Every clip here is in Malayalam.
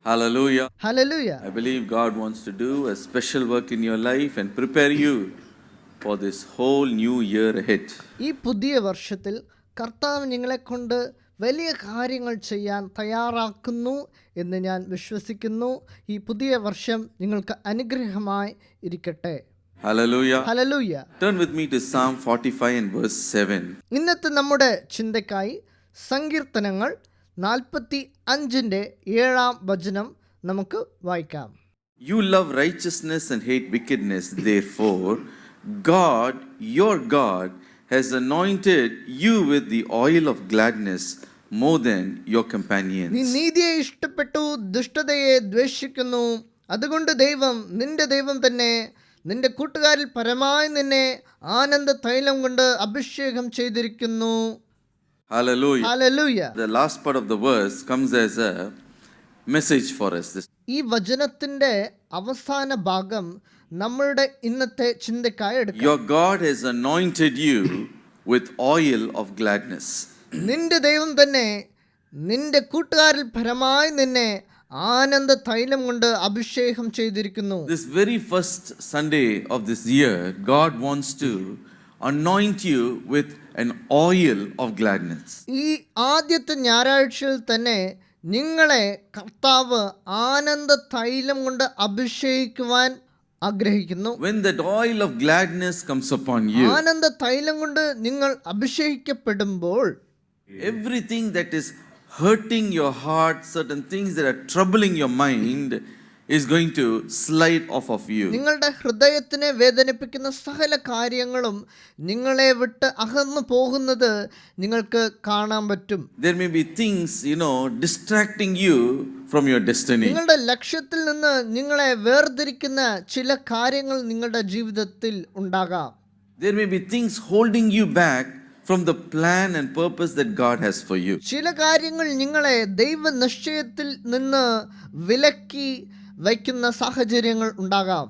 Hallelujah. Hallelujah. I believe God wants to do a special work in your life and prepare you for this whole new year ahead. ഈ പുതിയ വർഷത്തിൽ കർത്താവ് നിങ്ങളെ കൊണ്ട് വലിയ കാര്യങ്ങൾ ചെയ്യാൻ തയ്യാറാക്കുന്നു എന്ന് ഞാൻ വിശ്വസിക്കുന്നു. ഈ പുതിയ വർഷം നിങ്ങൾക്ക് അനുഗ്രഹമായി ഇരിക്കട്ടെ. Hallelujah. Hallelujah. Turn with me to Psalm 45 and verse 7. ഇന്നത്തെ നമ്മുടെ ചിന്തയ്ക്കായി സങ്കീർത്തനങ്ങൾ 45-ന്റെ 7-ാം വചനം നമുക്ക് വായിക്കാം. You love righteousness and hate wickedness, therefore God, your God, has anointed you with the oil of gladness more than your നീ companions. നീതിയെ ഇഷ്ടപ്പെട്ടു, ദുഷ്ടതയെ ദ്വേഷിക്കുന്നു. അതുകൊണ്ട് നിന്റെ ദൈവം തന്നെ നിന്റെ കൂട്ടുകാരിൽ പരമായി നിന്നെ ആനന്ദ തൈലം കൊണ്ട് അഭിഷേകം ചെയ്തിരിക്കുന്നു. Hallelujah. Hallelujah. The last part of the verse comes as a message for us. ഈ വചനത്തിന്റെ അവസാന ഭാഗം നമ്മളുടെ ഇന്നത്തെ ചിന്തക്കായി എടുക്കാം. Your God has anointed you with oil of gladness. നിന്റെ ദൈവം തന്നെ നിന്റെ കൂട്ടുകാരിൽ പരമായി നിന്നെ ആനന്ദ തൈലം കൊണ്ട് അഭിഷേകം ചെയ്തിരിക്കുന്നു. This very first Sunday of this year, God wants to anoint you with an oil of gladness. ഈ ആദ്യത്തെ ഞായറാഴ്ചയിൽ തന്നെ നിങ്ങളെ കർത്താവ് ആനന്ദ തൈലം കൊണ്ട് അഭിഷേകിക്കുവാൻ ആഗ്രഹിക്കുന്നു. When that oil of gladness comes upon you, ആനന്ദ തൈലം കൊണ്ട് നിങ്ങൾ അഭിഷേകിക്കപ്പെടുമ്പോൾ everything that is hurting your heart, certain things that are troubling your mind, is going to slide off of you. നിങ്ങളുടെ ഹൃദയത്തിനെ വേദനിപ്പിക്കുന്ന സകല കാര്യങ്ങളും നിങ്ങളെ വിട്ട് അകന്നു പോകുന്നത് നിങ്ങൾക്ക് കാണാൻ പറ്റും. There may be things, distracting you from your destiny. നിങ്ങളുടെ ലക്ഷ്യത്തിൽ നിന്ന് നിങ്ങളെ വേർതിരിക്കുന്ന ചില കാര്യങ്ങൾ നിങ്ങളുടെ ജീവിതത്തിൽ ഉണ്ടാകാം. There may be things holding you back from the plan and purpose that God has for you. ചില കാര്യങ്ങൾ നിങ്ങളെ ദൈവ നിശ്ചയത്തിൽ നിന്ന് വിലക്കി വയ്ക്കുന്ന സാഹചര്യങ്ങൾ ഉണ്ടാകാം.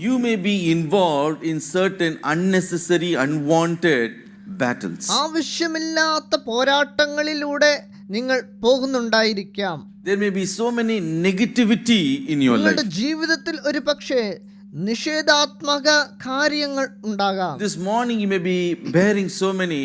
You may be involved in certain unnecessary, unwanted battles. ആവശ്യമില്ലാത്ത പോരാട്ടങ്ങളിലൂടെ നിങ്ങൾ പോകുന്നുണ്ടായിരിക്കാം. There may be so many negativity in your life. നിങ്ങളുടെ ജീവിതത്തിൽ ഒരു പക്ഷേ നിഷേധാത്മക കാര്യങ്ങൾ ഉണ്ടാകാം. This morning you may be bearing so many,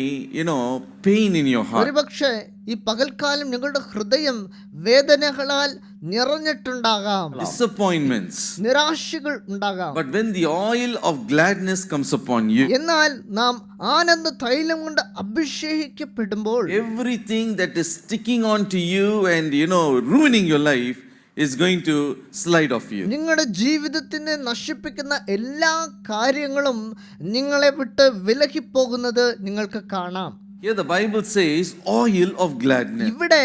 pain in your heart. ഒരുപക്ഷെ ഈ പകൽക്കാലം നിങ്ങളുടെ ഹൃദയം വേദനകളാൽ നിറഞ്ഞിട്ടുണ്ടാകാം. Disappointments. നിരാശകൾ ഉണ്ടാകാം. But when the oil of gladness comes upon you, എന്നാൽ നാം ആനന്ദ തൈലം കൊണ്ട് അഭിഷേകിക്കപ്പെടുമ്പോൾ everything that is sticking on to you and ruining your life is going to slide off you. നിങ്ങളുടെ ജീവിതത്തിനെ നശിപ്പിക്കുന്ന എല്ലാ കാര്യങ്ങളും നിങ്ങളെ വിട്ട് വിലകി പോകുന്നത് നിങ്ങൾക്ക് കാണാം. Here the Bible says oil of gladness. ഇവിടെ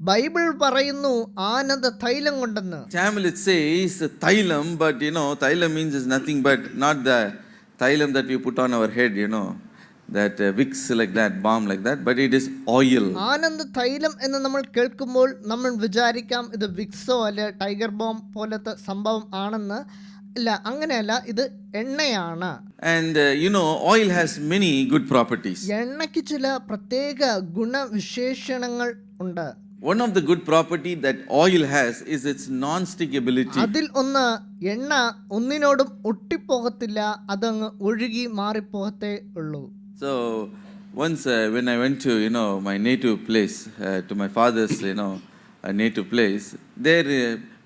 ബൈബിൾ പറയുന്നു ആനന്ദ തൈലം കൊണ്ടെന്ന്. Tamil it says thailam, but thailam means is nothing but not the thailam that we put on our head, that Vicks like that, balm like that, but it is oil. ആനന്ദ തൈലം എന്ന് നമ്മൾ കേൾക്കുമ്പോൾ നമ്മൾ വിചാരിക്കാം ഇത് വിക്സോ അല്ലെ ടൈഗർ ബോം പോലത്തെ സംഭവം ആണെന്ന്. ഇല്ല, അങ്ങനെയല്ല, ഇത് എണ്ണയാണ്. And oil has many good properties. എണ്ണയ്ക്ക് ചില പ്രത്യേക ഗുണവിശേഷണങ്ങൾ ഉണ്ട്. One of the good property that oil has is its non-stick ability. അതിൽ ഒന്ന് എണ്ണ ഒന്നിനോടും ഒട്ടിപ്പോകത്തില്ല, അതങ്ങ് ഒഴുകി മാറിപ്പോകത്തേ ഉള്ളൂ. So once when I went to my native place, to my father's native place, there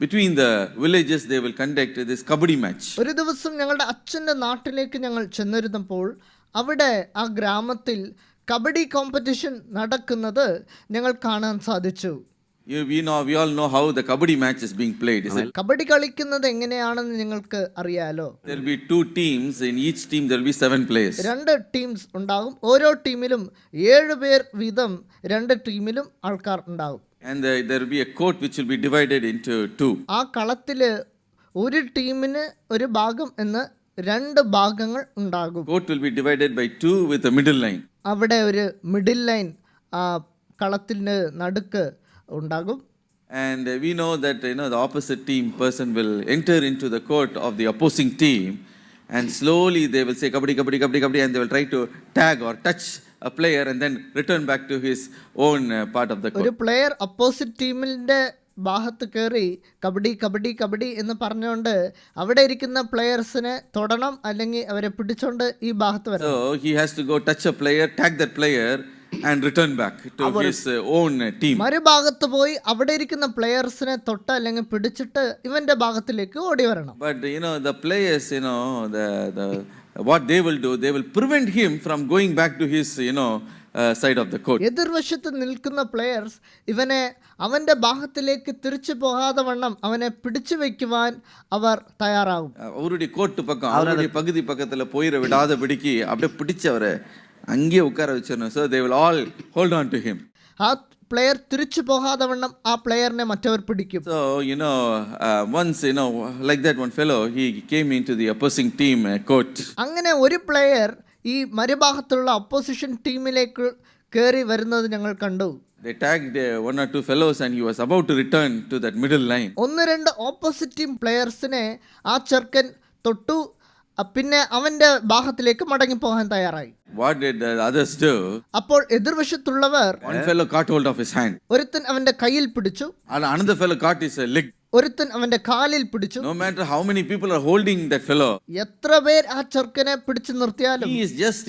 between the villages they will conduct this kabaddi match. ഒരു ദിവസം ഞങ്ങളുടെ അച്ഛൻ്റെ നാട്ടിലേക്ക് ഞങ്ങൾ ചെന്നിരുന്നപ്പോൾ അവിടെ ആ ഗ്രാമത്തിൽ കബഡി കോമ്പറ്റീഷൻ നടക്കുന്നത് ഞങ്ങൾ കാണാൻ സാധിച്ചു. We all know how the kabaddi match is being played. Kabaddi കളിക്കുന്നത് എങ്ങനെയാണെന്ന് നിങ്ങൾക്ക് അറിയാലോ. There will be 2 teams. In each team there will be 7 players. 2 teams ഉണ്ടാകും. ഓരോ ടീമിലും 7 പേർ വീതം 2 ടീമിലും ആൾക്കാർ ഉണ്ടാകും. And there will be a court which will be divided into 2. ആ കളത്തില് ഒരു ടീമിന് ഒരു ഭാഗം എന്ന് 2 ഭാഗങ്ങൾ ഉണ്ടാകും. Court will be divided by 2 with a middle line. അവിടെ ഒരു മിഡിൽ ലൈൻ ആ കളത്തിന് നടുക്ക് ഉണ്ടാകും. And we know that the opposite team person will enter into the court of the opposing team, and slowly they will say kabaddi kabaddi kabaddi kabaddi, and they will try to tag or touch a player and then return back to his own part of the court. ഒരു പ്ലെയർ അപ്പോസിറ്റ് ടീമിന്റെ ഭാഗത്ത് കയറി കബഡി കബഡി കബഡി എന്ന് പറഞ്ഞുകൊണ്ട് അവിടെ ഇരിക്കുന്ന പ്ലെയേഴ്സിനെ തൊടണം, അല്ലെങ്കിൽ അവരെ പിടിച്ചോണ്ട് ഈ ഭാഗത്ത് വരണം. So he has to go touch a player, tag that player and return back to his own team. മറുഭാഗത്ത് പോയി അവിടെ ഇരിക്കുന്ന പ്ലെയേഴ്സിനെ തൊട്ട് അല്ലെങ്കിൽ പിടിച്ചിട്ട് ഇവന്റെ ഭാഗത്തിലേക്ക് ഓടി വരണം. But the players, the what they will do, they will prevent him from going back to his side of the court. എതിർവശത്ത് നിൽക്കുന്ന പ്ലെയേഴ്സ് ഇവനെ അവന്റെ ഭാഗത്തിലേക്ക് തിരിച്ചു പോകാതെ വണ്ണം അവനെ പിടിച്ചു വെക്കുവാൻ അവർ തയ്യാറാകും. அவருடைய கோட்டு பக்கம், அவருடைய பகுதி பக்கத்துல போயிட விடாதபடிக்கு அப்படியே பிடிச்சு அவரை அங்கேயே உட்கார வச்சிடணும். So they will all hold on to him. ആ പ്ലെയർ തിരിച്ചു പോകാതെ വണ്ണം ആ പ്ലെയറിനെ മറ്റവർ പിടിക്കും. So once like that one fellow, he came into the opposing team court. അങ്ങനെ ഒരു പ്ലെയർ ഈ മറുഭാഗത്തുള്ള ഒപ്പോസിഷൻ ടീമിലേക്ക് കയറി വരുന്നത് ഞങ്ങൾ കണ്ടു. They tagged one or two fellows and he was about to return to that middle line. ഒന്ന് രണ്ട് ഓപ്പോസിറ്റ് ടീം പ്ലെയേഴ്സിനെ ആ ചെറുക്കൻ തൊട്ടു, പിന്നെ അവന്റെ ഭാഗത്തിലേക്ക് മടങ്ങി പോകാൻ തയ്യാറായി. What did the others do? അപ്പോൾ എതിർവശത്തുള്ളവർ One fellow caught hold of his hand. ഒരുത്തൻ അവന്റെ കയ്യിൽ പിടിച്ചു, And another fellow caught his leg. ഒരുത്തൻ അവന്റെ കാലിൽ പിടിച്ചു. No matter how many people are holding that fellow, എത്ര പേർ ആ ചെറുക്കനെ പിടിച്ചു നിർത്തിയാലും he is just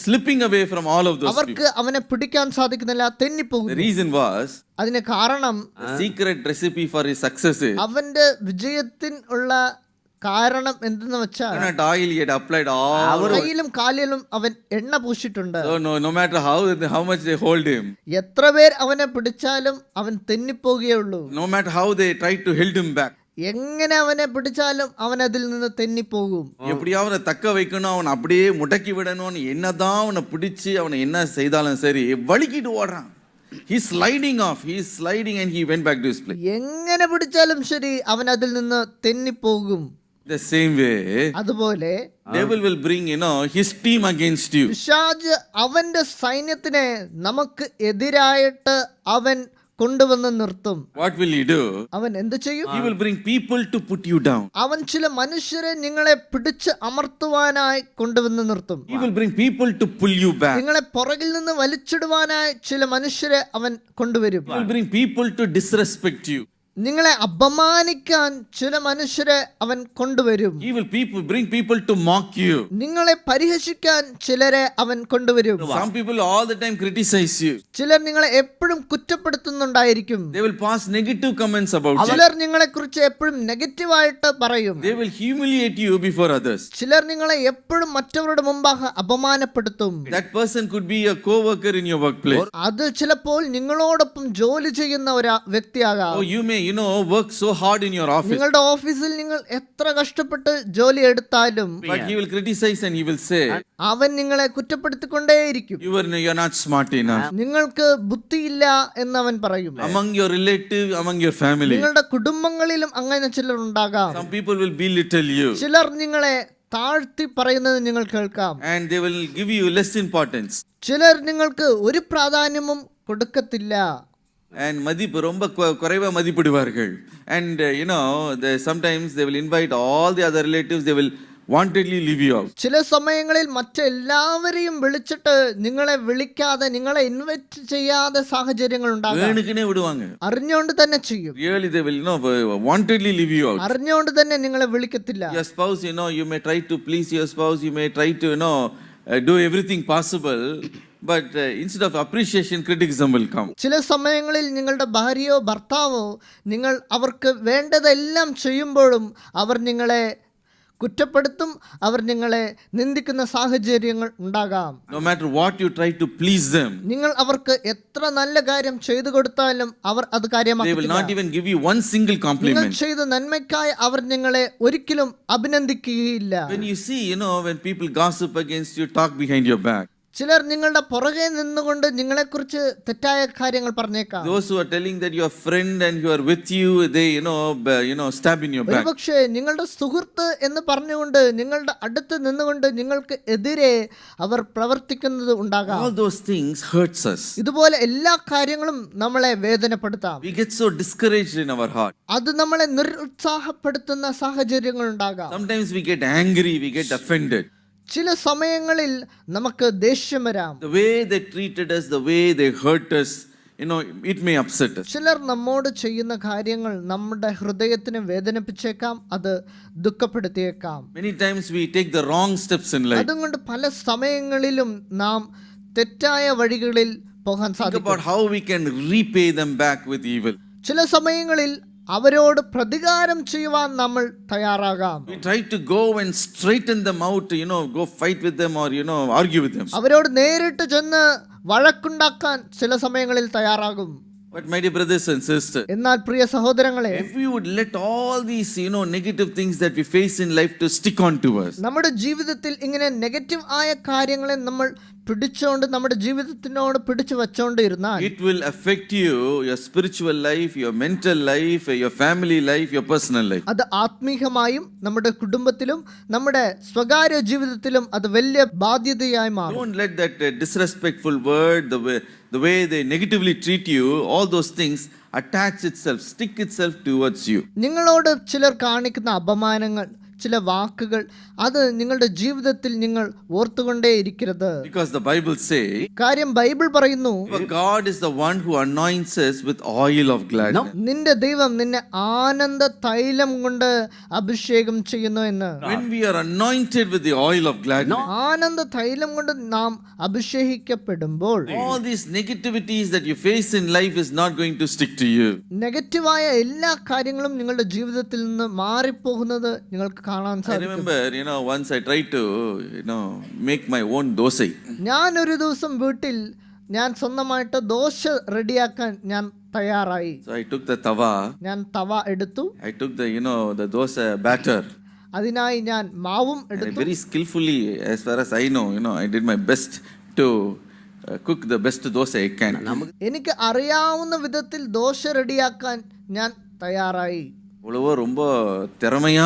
slipping away from all of those people. അവർക്ക് അവനെ പിടിക്കാൻ സാധിക്കുന്നില്ല, The തെന്നിപ്പോകുന്നു. reason was, അതിന് കാരണം the secret recipe for his success is അവന്റെ വിജയത്തിനുള്ള കാരണം എന്തെന്ന് വെച്ചാൽ coconut oil he had applied all. കയ്യിലും കാലിലും അവൻ എണ്ണ പൂശിട്ടുണ്ട്. So no matter how much they hold him, എത്ര പേർ അവനെ പിടിച്ചാലും അവൻ തെന്നിപ്പോകുകയുള്ളൂ. no matter how they tried to hold him back, എങ്ങനെ അവനെ പിടിച്ചാലും അവൻ അതിൽ നിന്ന് തെന്നിപ്പോകും. எப்படியாவது அவனை தக்க வைக்கணும், அவனை அப்படியே முடக்கி விடணும்னு என்னதான் அவனை பிடிச்சு அவனை என்ன செய்தாலும் சரி வலிக்கிட்டு ஓடுறான். He's sliding off, he's sliding and he went back to his place. എങ്ങനെ പിടിച്ചാലും ശരി അവൻ അതിൽ നിന്ന് തെന്നിപ്പോകും. The same way, അതുപോലെ devil will bring his team against you. പിശാച് അവന്റെ സൈന്യത്തിനെ നമുക്ക് എതിരായിട്ട് അവൻ കൊണ്ടുവന്ന് നിർത്തും. What will he do? അവൻ എന്ത് ചെയ്യും? He will bring people to put you down. അവൻ ചില മനുഷ്യരെ നിങ്ങളെ പിടിച്ച് അമർത്തുവാനായി കൊണ്ടുവന്ന് നിർത്തും. He will bring people to pull you back. നിങ്ങളെ പുറകിൽ നിന്ന് വലിച്ചിടുവാനായി ചില മനുഷ്യരെ അവൻ കൊണ്ടുവരും. He will bring people to disrespect you. നിങ്ങളെ അപമാനിക്കാൻ ചില മനുഷ്യരെ അവൻ കൊണ്ടുവരും. He will bring people to mock you. നിങ്ങളെ പരിഹസിക്കാൻ ചിലരെ അവൻ കൊണ്ടുവരും. Some people all the time criticize you. ചിലർ നിങ്ങളെ എപ്പോഴും കുറ്റപ്പെടുത്തുന്നുണ്ടായിരിക്കും. They will pass negative comments about you. ചിലർ നിങ്ങളെ കുറിച്ച് എപ്പോഴും നെഗറ്റീവായിട്ട് പറയും. They will humiliate you before others. ചിലർ നിങ്ങളെ എപ്പോഴും മറ്റവരുടെ മുമ്പാകെ അപമാനപ്പെടുത്തും. That person could be a co-worker in your workplace. അത് ചിലപ്പോൾ നിങ്ങളോടൊപ്പം ജോലി ചെയ്യുന്ന ഒരു വ്യക്തിയാകാം. Oh, you may work so hard in your office. നിങ്ങളുടെ ഓഫീസിൽ നിങ്ങൾ എത്ര കഷ്ടപ്പെട്ട് ജോലി എടുത്താലും But he will criticize and he will say, അവൻ നിങ്ങളെ കുറ്റപ്പെടുത്തിക്കൊണ്ടേയിരിക്കും. you are not smart enough. നിങ്ങൾക്ക് ബുദ്ധിയില്ല എന്നവൻ പറയും. Among your relative, among your family, നിങ്ങളുടെ കുടുംബങ്ങളിലും അങ്ങനെ ചിലർ ഉണ്ടാകാം. some people will belittle you. ചിലർ നിങ്ങളെ താഴ്ത്തി പറയുന്നത് നിങ്ങൾ കേൾക്കാം. And they will give you less importance. ചിലർ നിങ്ങൾക്ക് ഒരു പ്രാധാന്യവും കൊടുക്കത്തില്ല. And மதிப்பு ரொம்ப குறைவா மதிப்பிடுவார்கள். And sometimes they will invite all the other relatives, they will wantedly leave you out. ചില സമയങ്ങളിൽ മറ്റെല്ലാവരെയും വിളിച്ചിട്ട് നിങ്ങളെ വിളിക്കാതെ നിങ്ങളെ ഇൻവൈറ്റ് ചെയ്യാതെ സാഹചര്യങ്ങൾ ഉണ്ടാകാം. വേണുക്കിനെ വിടുവാங்க. അറിഞ്ഞുകൊണ്ട് തന്നെ ചെയ്യും. Really they will wantedly leave you out. അറിഞ്ഞുകൊണ്ട് തന്നെ നിങ്ങളെ വിളിക്കത്തില്ല. Your spouse, you may try to please your spouse, you may try to do everything possible, but instead of appreciation, criticism will come. ചില സമയങ്ങളിൽ നിങ്ങളുടെ ഭാര്യയോ ഭർത്താവോ നിങ്ങൾ അവർക്ക് വേണ്ടതെല്ലാം ചെയ്യുമ്പോഴും അവർ നിങ്ങളെ കുറ്റപ്പെടുത്തും, അവർ നിങ്ങളെ നിന്ദിക്കുന്ന സാഹചര്യങ്ങൾ ഉണ്ടാകാം. No matter what you try to please them, നിങ്ങൾ അവർക്ക് എത്ര നല്ല കാര്യം ചെയ്തു കൊടുത്താലും അവർ അത് കാര്യമാക്കില്ല. they will not even give you one single നിങ്ങൾ compliment. ചെയ്ത നന്മയ്ക്കായി അവർ നിങ്ങളെ ഒരിക്കലും അഭിനന്ദിക്കുകയില്ല. When you see, when people gossip against you, talk behind your back. ചിലർ നിങ്ങളുടെ പുറകെ നിന്നുകൊണ്ട് നിങ്ങളെക്കുറിച്ച് തെറ്റായ കാര്യങ്ങൾ പറഞ്ഞേക്കാം. Those who are telling that your friend and who are with you, they stab in your back. ഒരുപക്ഷെ നിങ്ങളുടെ സുഹൃത്ത് എന്ന് പറഞ്ഞുകൊണ്ട് നിങ്ങളുടെ അടുത്ത് നിന്നുകൊണ്ട് നിങ്ങൾക്ക് എതിരെ അവർ പ്രവർത്തിക്കുന്നത് ഉണ്ടാകാം. All those things hurts us. ഇതുപോലെ എല്ലാ കാര്യങ്ങളും നമ്മളെ വേദനപ്പെടുത്താം. We get so discouraged in our heart. അത് നമ്മളെ നിരുത്സാഹപ്പെടുത്തുന്ന സാഹചര്യങ്ങൾ ഉണ്ടാകാം. Sometimes we get angry, we get offended. ചില സമയങ്ങളിൽ നമുക്ക് ദേഷ്യം വരാം. The way they treated us, the way they hurt us, it may upset us. ചിലർ നമ്മോട് ചെയ്യുന്ന കാര്യങ്ങൾ നമ്മുടെ ഹൃദയത്തിനെ വേദനിപ്പിച്ചേക്കാം, അത് ദുഃഖപ്പെടുത്തിയേക്കാം. Many times we take the wrong steps in life. അതുകൊണ്ട് പല സമയങ്ങളിലും നാം തെറ്റായ വഴികളിൽ പോകാൻ Think സാധിക്കും. about how we can repay them back with evil. ചില സമയങ്ങളിൽ അവരോട് പ്രതികാരം ചെയ്യുവാൻ നമ്മൾ തയ്യാറാകാം. We try to go and straighten them out, go fight with them or, argue with them. അവരോട് നേരിട്ട് ചെന്ന് വഴക്കുണ്ടാക്കാൻ ചില സമയങ്ങളിൽ തയ്യാറാകും. But my dear brothers and sisters, എന്നാൽ പ്രിയ സഹോദരങ്ങളെ, if we would let all these, negative things that we face in life to stick on to us, നമ്മുടെ ജീവിതത്തിൽ ഇങ്ങനെ നെഗറ്റീവ് ആയ കാര്യങ്ങളെ നമ്മൾ പിടിച്ചോണ്ട് നമ്മുടെ ജീവിതത്തിനോട് പിടിച്ചു വച്ചോണ്ട് ഇരുന്നാൽ it will affect you, your spiritual life, your mental life, your family life, your personal life. അത് ആത്മീയമായും നമ്മുടെ കുടുംബത്തിലും നമ്മുടെ സ്വകാര്യ ജീവിതത്തിലും അത് വലിയ ബാധ്യതയായി മാറും. Don't let that disrespectful word, the way they negatively treat you, all those things attach itself, stick itself towards you. നിങ്ങളോട് ചിലർ കാണിക്കുന്ന അപമാനങ്ങൾ, ചില വാക്കുകൾ, അത് നിങ്ങളുടെ ജീവിതത്തിൽ നിങ്ങൾ ഓർത്തുകൊണ്ടേയിരിക്കരുത്. Because the Bible say, കാര്യം ബൈബിൾ പറയുന്നു, God is the one who anoints us with oil of gladness. നിന്റെ ദൈവം നിന്നെ ആനന്ദ തൈലം കൊണ്ട് അഭിഷേകം ചെയ്യുന്നു എന്ന്. When we are anointed with the oil of gladness, ആനന്ദ തൈലം കൊണ്ട് നാം അഭിഷേകിക്കപ്പെടുമ്പോൾ all these negativities that you face in life is not going to stick to you. നെഗറ്റീവായ എല്ലാ കാര്യങ്ങളും നിങ്ങളുടെ ജീവിതത്തിൽ നിന്ന് മാറിപ്പോകുന്നത് നിങ്ങൾക്ക് കാണാൻ I സാധിക്കും. remember, once I tried to, make my own dosai. ഞാൻ ഒരു ദിവസം വീട്ടിൽ ഞാൻ സ്വന്തമായിട്ട് ദോശ റെഡിയാക്കാൻ ഞാൻ തയ്യാറായി. So I took the tawa, ഞാൻ തവ എടുത്തു, I took the dosa batter. അതിനായി ഞാൻ മാവും And എടുത്തു. very skillfully, as far as I know, I did my best to cook the best dosa I can. എനിക്ക് അറിയാവുന്ന விதத்தில் ദോശ റെഡിയാക്കാൻ ഞാൻ தயாராയി. அவ்வளவோ ரொம்ப திறமையா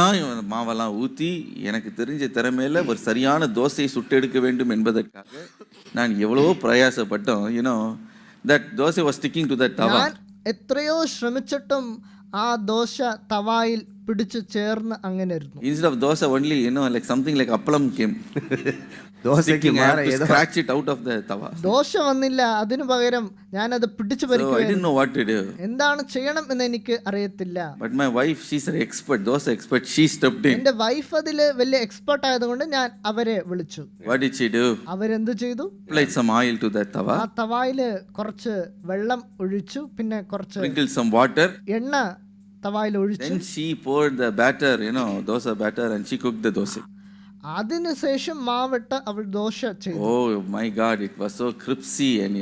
மாவெல்லாம் ஊற்றி எனக்கு தெரிஞ்ச திறமையில ஒரு சரியான தோசையை சுட்டெடுக்க வேண்டும் என்பதற்காக நான் எவ்வளவோ பிரயாசப்பட்டோம். that dosa was sticking to that tawa. ഞാൻ എത്രയോ ശ്രമിച്ചിട്ടും ആ ദോശ തവായിൽ പിടിച്ചു ചേർന്ന് അങ്ങനെ ഇരുന്നു. Instead of dosa only, like something like appalam came. ദോശയ്ക്ക് I have to scratch it out of the tawa. Dosa വന്നില്ല, അതിനു പകരം ഞാനത് പിടിച്ചു So I didn't പരിക്കുകയായിരുന്നു. know what to do. എന്താണ് ചെയ്യണം എന്ന് എനിക്ക് അറിയത്തില്ല. But my wife, she's an expert, dosa expert. She stepped in. എന്റെ വൈഫ് അതില് വലിയ എക്സ്പെർട്ട് ആയതുകൊണ്ട് ഞാൻ അവരെ വിളിച്ചു. What did she do? അവരെന്ത് ചെയ്തു? Applied some oil to that ആ tawa, തവായില് കുറച്ച് വെള്ളം ഒഴിച്ചു, പിന്നെ കുറച്ച് sprinkled some water. എണ്ണ തവായിൽ ഒഴിച്ചു. Then she poured the batter, dosa batter, and she cooked the dosa. അതിനുശേഷം മാവിട്ട് അവൾ ദോശ ചെയ്തു. Oh my God, it was so crispy and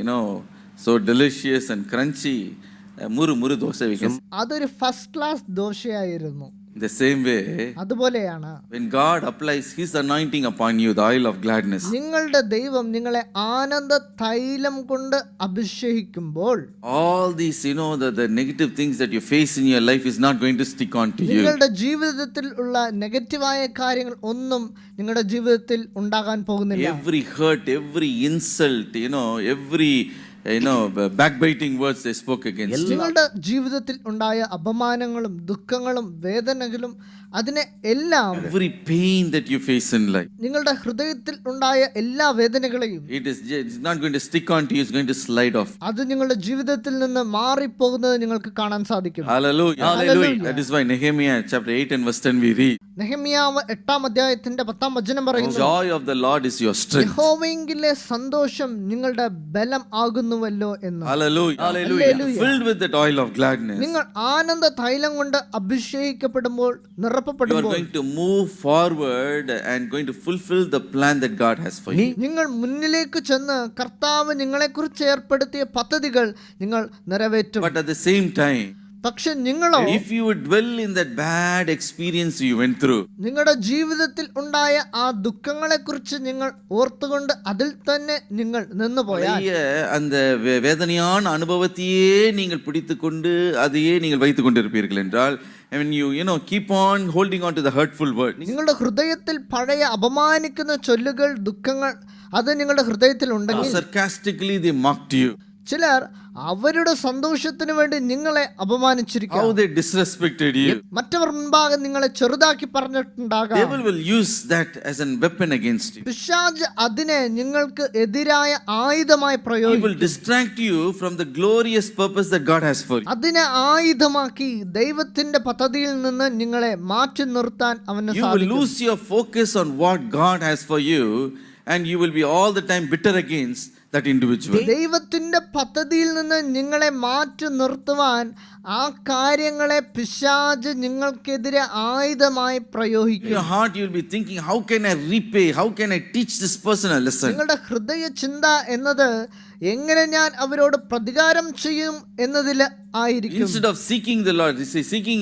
so delicious and crunchy. Muru dosa we can say. അതൊരു ഫസ്റ്റ് ക്ലാസ് ദോശയായിരുന്നു. The same way, അതുപോലെയാണ് when God applies His anointing upon you, the oil of gladness, നിങ്ങളുടെ ദൈവം നിങ്ങളെ ആനന്ദ തൈലം കൊണ്ട് അഭിഷേകിക്കുമ്പോൾ all these, the negative things that you face in your life is not going to stick on to you. നിങ്ങളുടെ ജീവിതത്തിൽ ഉള്ള നെഗറ്റീവായ കാര്യങ്ങൾ ഒന്നും നിങ്ങളുടെ ജീവിതത്തിൽ ഉണ്ടാകാൻ പോകുന്നില്ല. Every hurt, every insult, every backbiting words they spoke against you. നിങ്ങളുടെ ജീവിതത്തിൽ ഉണ്ടായ അപമാനങ്ങളും ദുഃഖങ്ങളും വേദനകളും അതിനെ എല്ലാം, Every pain that you face in life, നിങ്ങളുടെ ഹൃദയത്തിൽ ഉണ്ടായ എല്ലാ വേദനകളെയും it's not going to stick on to you, it's going to slide off. അത് നിങ്ങളുടെ ജീവിതത്തിൽ നിന്ന് മാറിപ്പോകുന്നത് നിങ്ങൾക്ക് കാണാൻ സാധിക്കും. Hallelujah. Hallelujah. That is why Nehemiah chapter 8 and verse 10 we read, നെഹെമ്യാവ് 8-ാം അധ്യായത്തിന്റെ 10-ാം വചനം the പറയുന്നു, joy of the Lord is your strength. യഹോവയിലെ സന്തോഷം നിങ്ങളുടെ ബലം ആകുന്നുവല്ലോ എന്ന്. Hallelujah. Hallelujah. Filled with that oil of gladness, നിങ്ങൾ ആനന്ദ തൈലം കൊണ്ട് അഭിഷേകിക്കപ്പെടുമ്പോൾ, you are നിറപ്പപ്പെടുമ്പോൾ going to move forward and going to fulfill the plan that God has for you. നിങ്ങൾ മുന്നിലേക്ക് ചെന്ന് കർത്താവ് നിങ്ങളെക്കുറിച്ച് ഏർപ്പെടുത്തിയ പദ്ധതികൾ നിങ്ങൾ നിറവേറ്റും. But at the same time, പക്ഷെ നിങ്ങളോ if you would dwell in that bad experience you went through, നിങ്ങളുടെ ജീവിതത്തിൽ ഉണ്ടായ ആ ദുഃഖങ്ങളെക്കുറിച്ച് നിങ്ങൾ ഓർത്തുകൊണ്ട് അതിൽ തന്നെ നിങ്ങൾ നിന്നുപോയാൽ, பழைய அந்த வேதனையான அனுபவத்தையே நீங்கள் பிடித்துக்கொண்டு அதையே நீங்கள் வைத்துக் கொண்டிருப்பீர்கள் என்றால், when you keep on holding on to the hurtful word, നിങ്ങളുടെ ഹൃദയത്തിൽ പഴയ അപമാനിക്കുന്ന ചൊല്ലുകൾ, ദുഃഖങ്ങൾ അത് നിങ്ങളുടെ ഹൃദയത്തിൽ ഉണ്ടെങ്കിൽ, sarcastically they mocked you, ചിലർ അവരുടെ സന്തോഷത്തിന് വേണ്ടി നിങ്ങളെ അപമാനിച്ചിരിക്കാം. How they disrespected you. മറ്റവർ മുൻപാകെ നിങ്ങളെ ചെറുതാക്കി പറഞ്ഞിട്ടുണ്ടാകാം. Devil will use that as a weapon against you. പിശാച് അതിനെ നിങ്ങൾക്ക് എതിരായ ആയുധമായി He പ്രയോഗിക്കും. will distract you from the glorious purpose that God has for you. അതിനെ ആയുധമാക്കി ദൈവത്തിന്റെ പദ്ധതിയിൽ നിന്ന് നിങ്ങളെ മാറ്റി നിർത്താൻ അവന് You will സാധിക്കും. lose your focus on what God has for you, and you will be all the time bitter against that individual. ദൈവത്തിന്റെ പദ്ധതിയിൽ നിന്ന് നിങ്ങളെ മാറ്റി നിർത്തുവാൻ ആ കാര്യങ്ങളെ പിശാച് നിങ്ങൾക്കെതിരെ ആയുധമായി In പ്രയോഗിക്കും. your heart, you will be thinking, how can I repay? How can I teach this person a lesson? നിങ്ങളുടെ ഹൃദയ ചിന്ത എന്നത് എങ്ങനെ ഞാൻ അവരോട് പ്രതികാരം ചെയ്യും എന്നതിൽ ആയിരിക്കും. Instead of seeking the Lord, seeking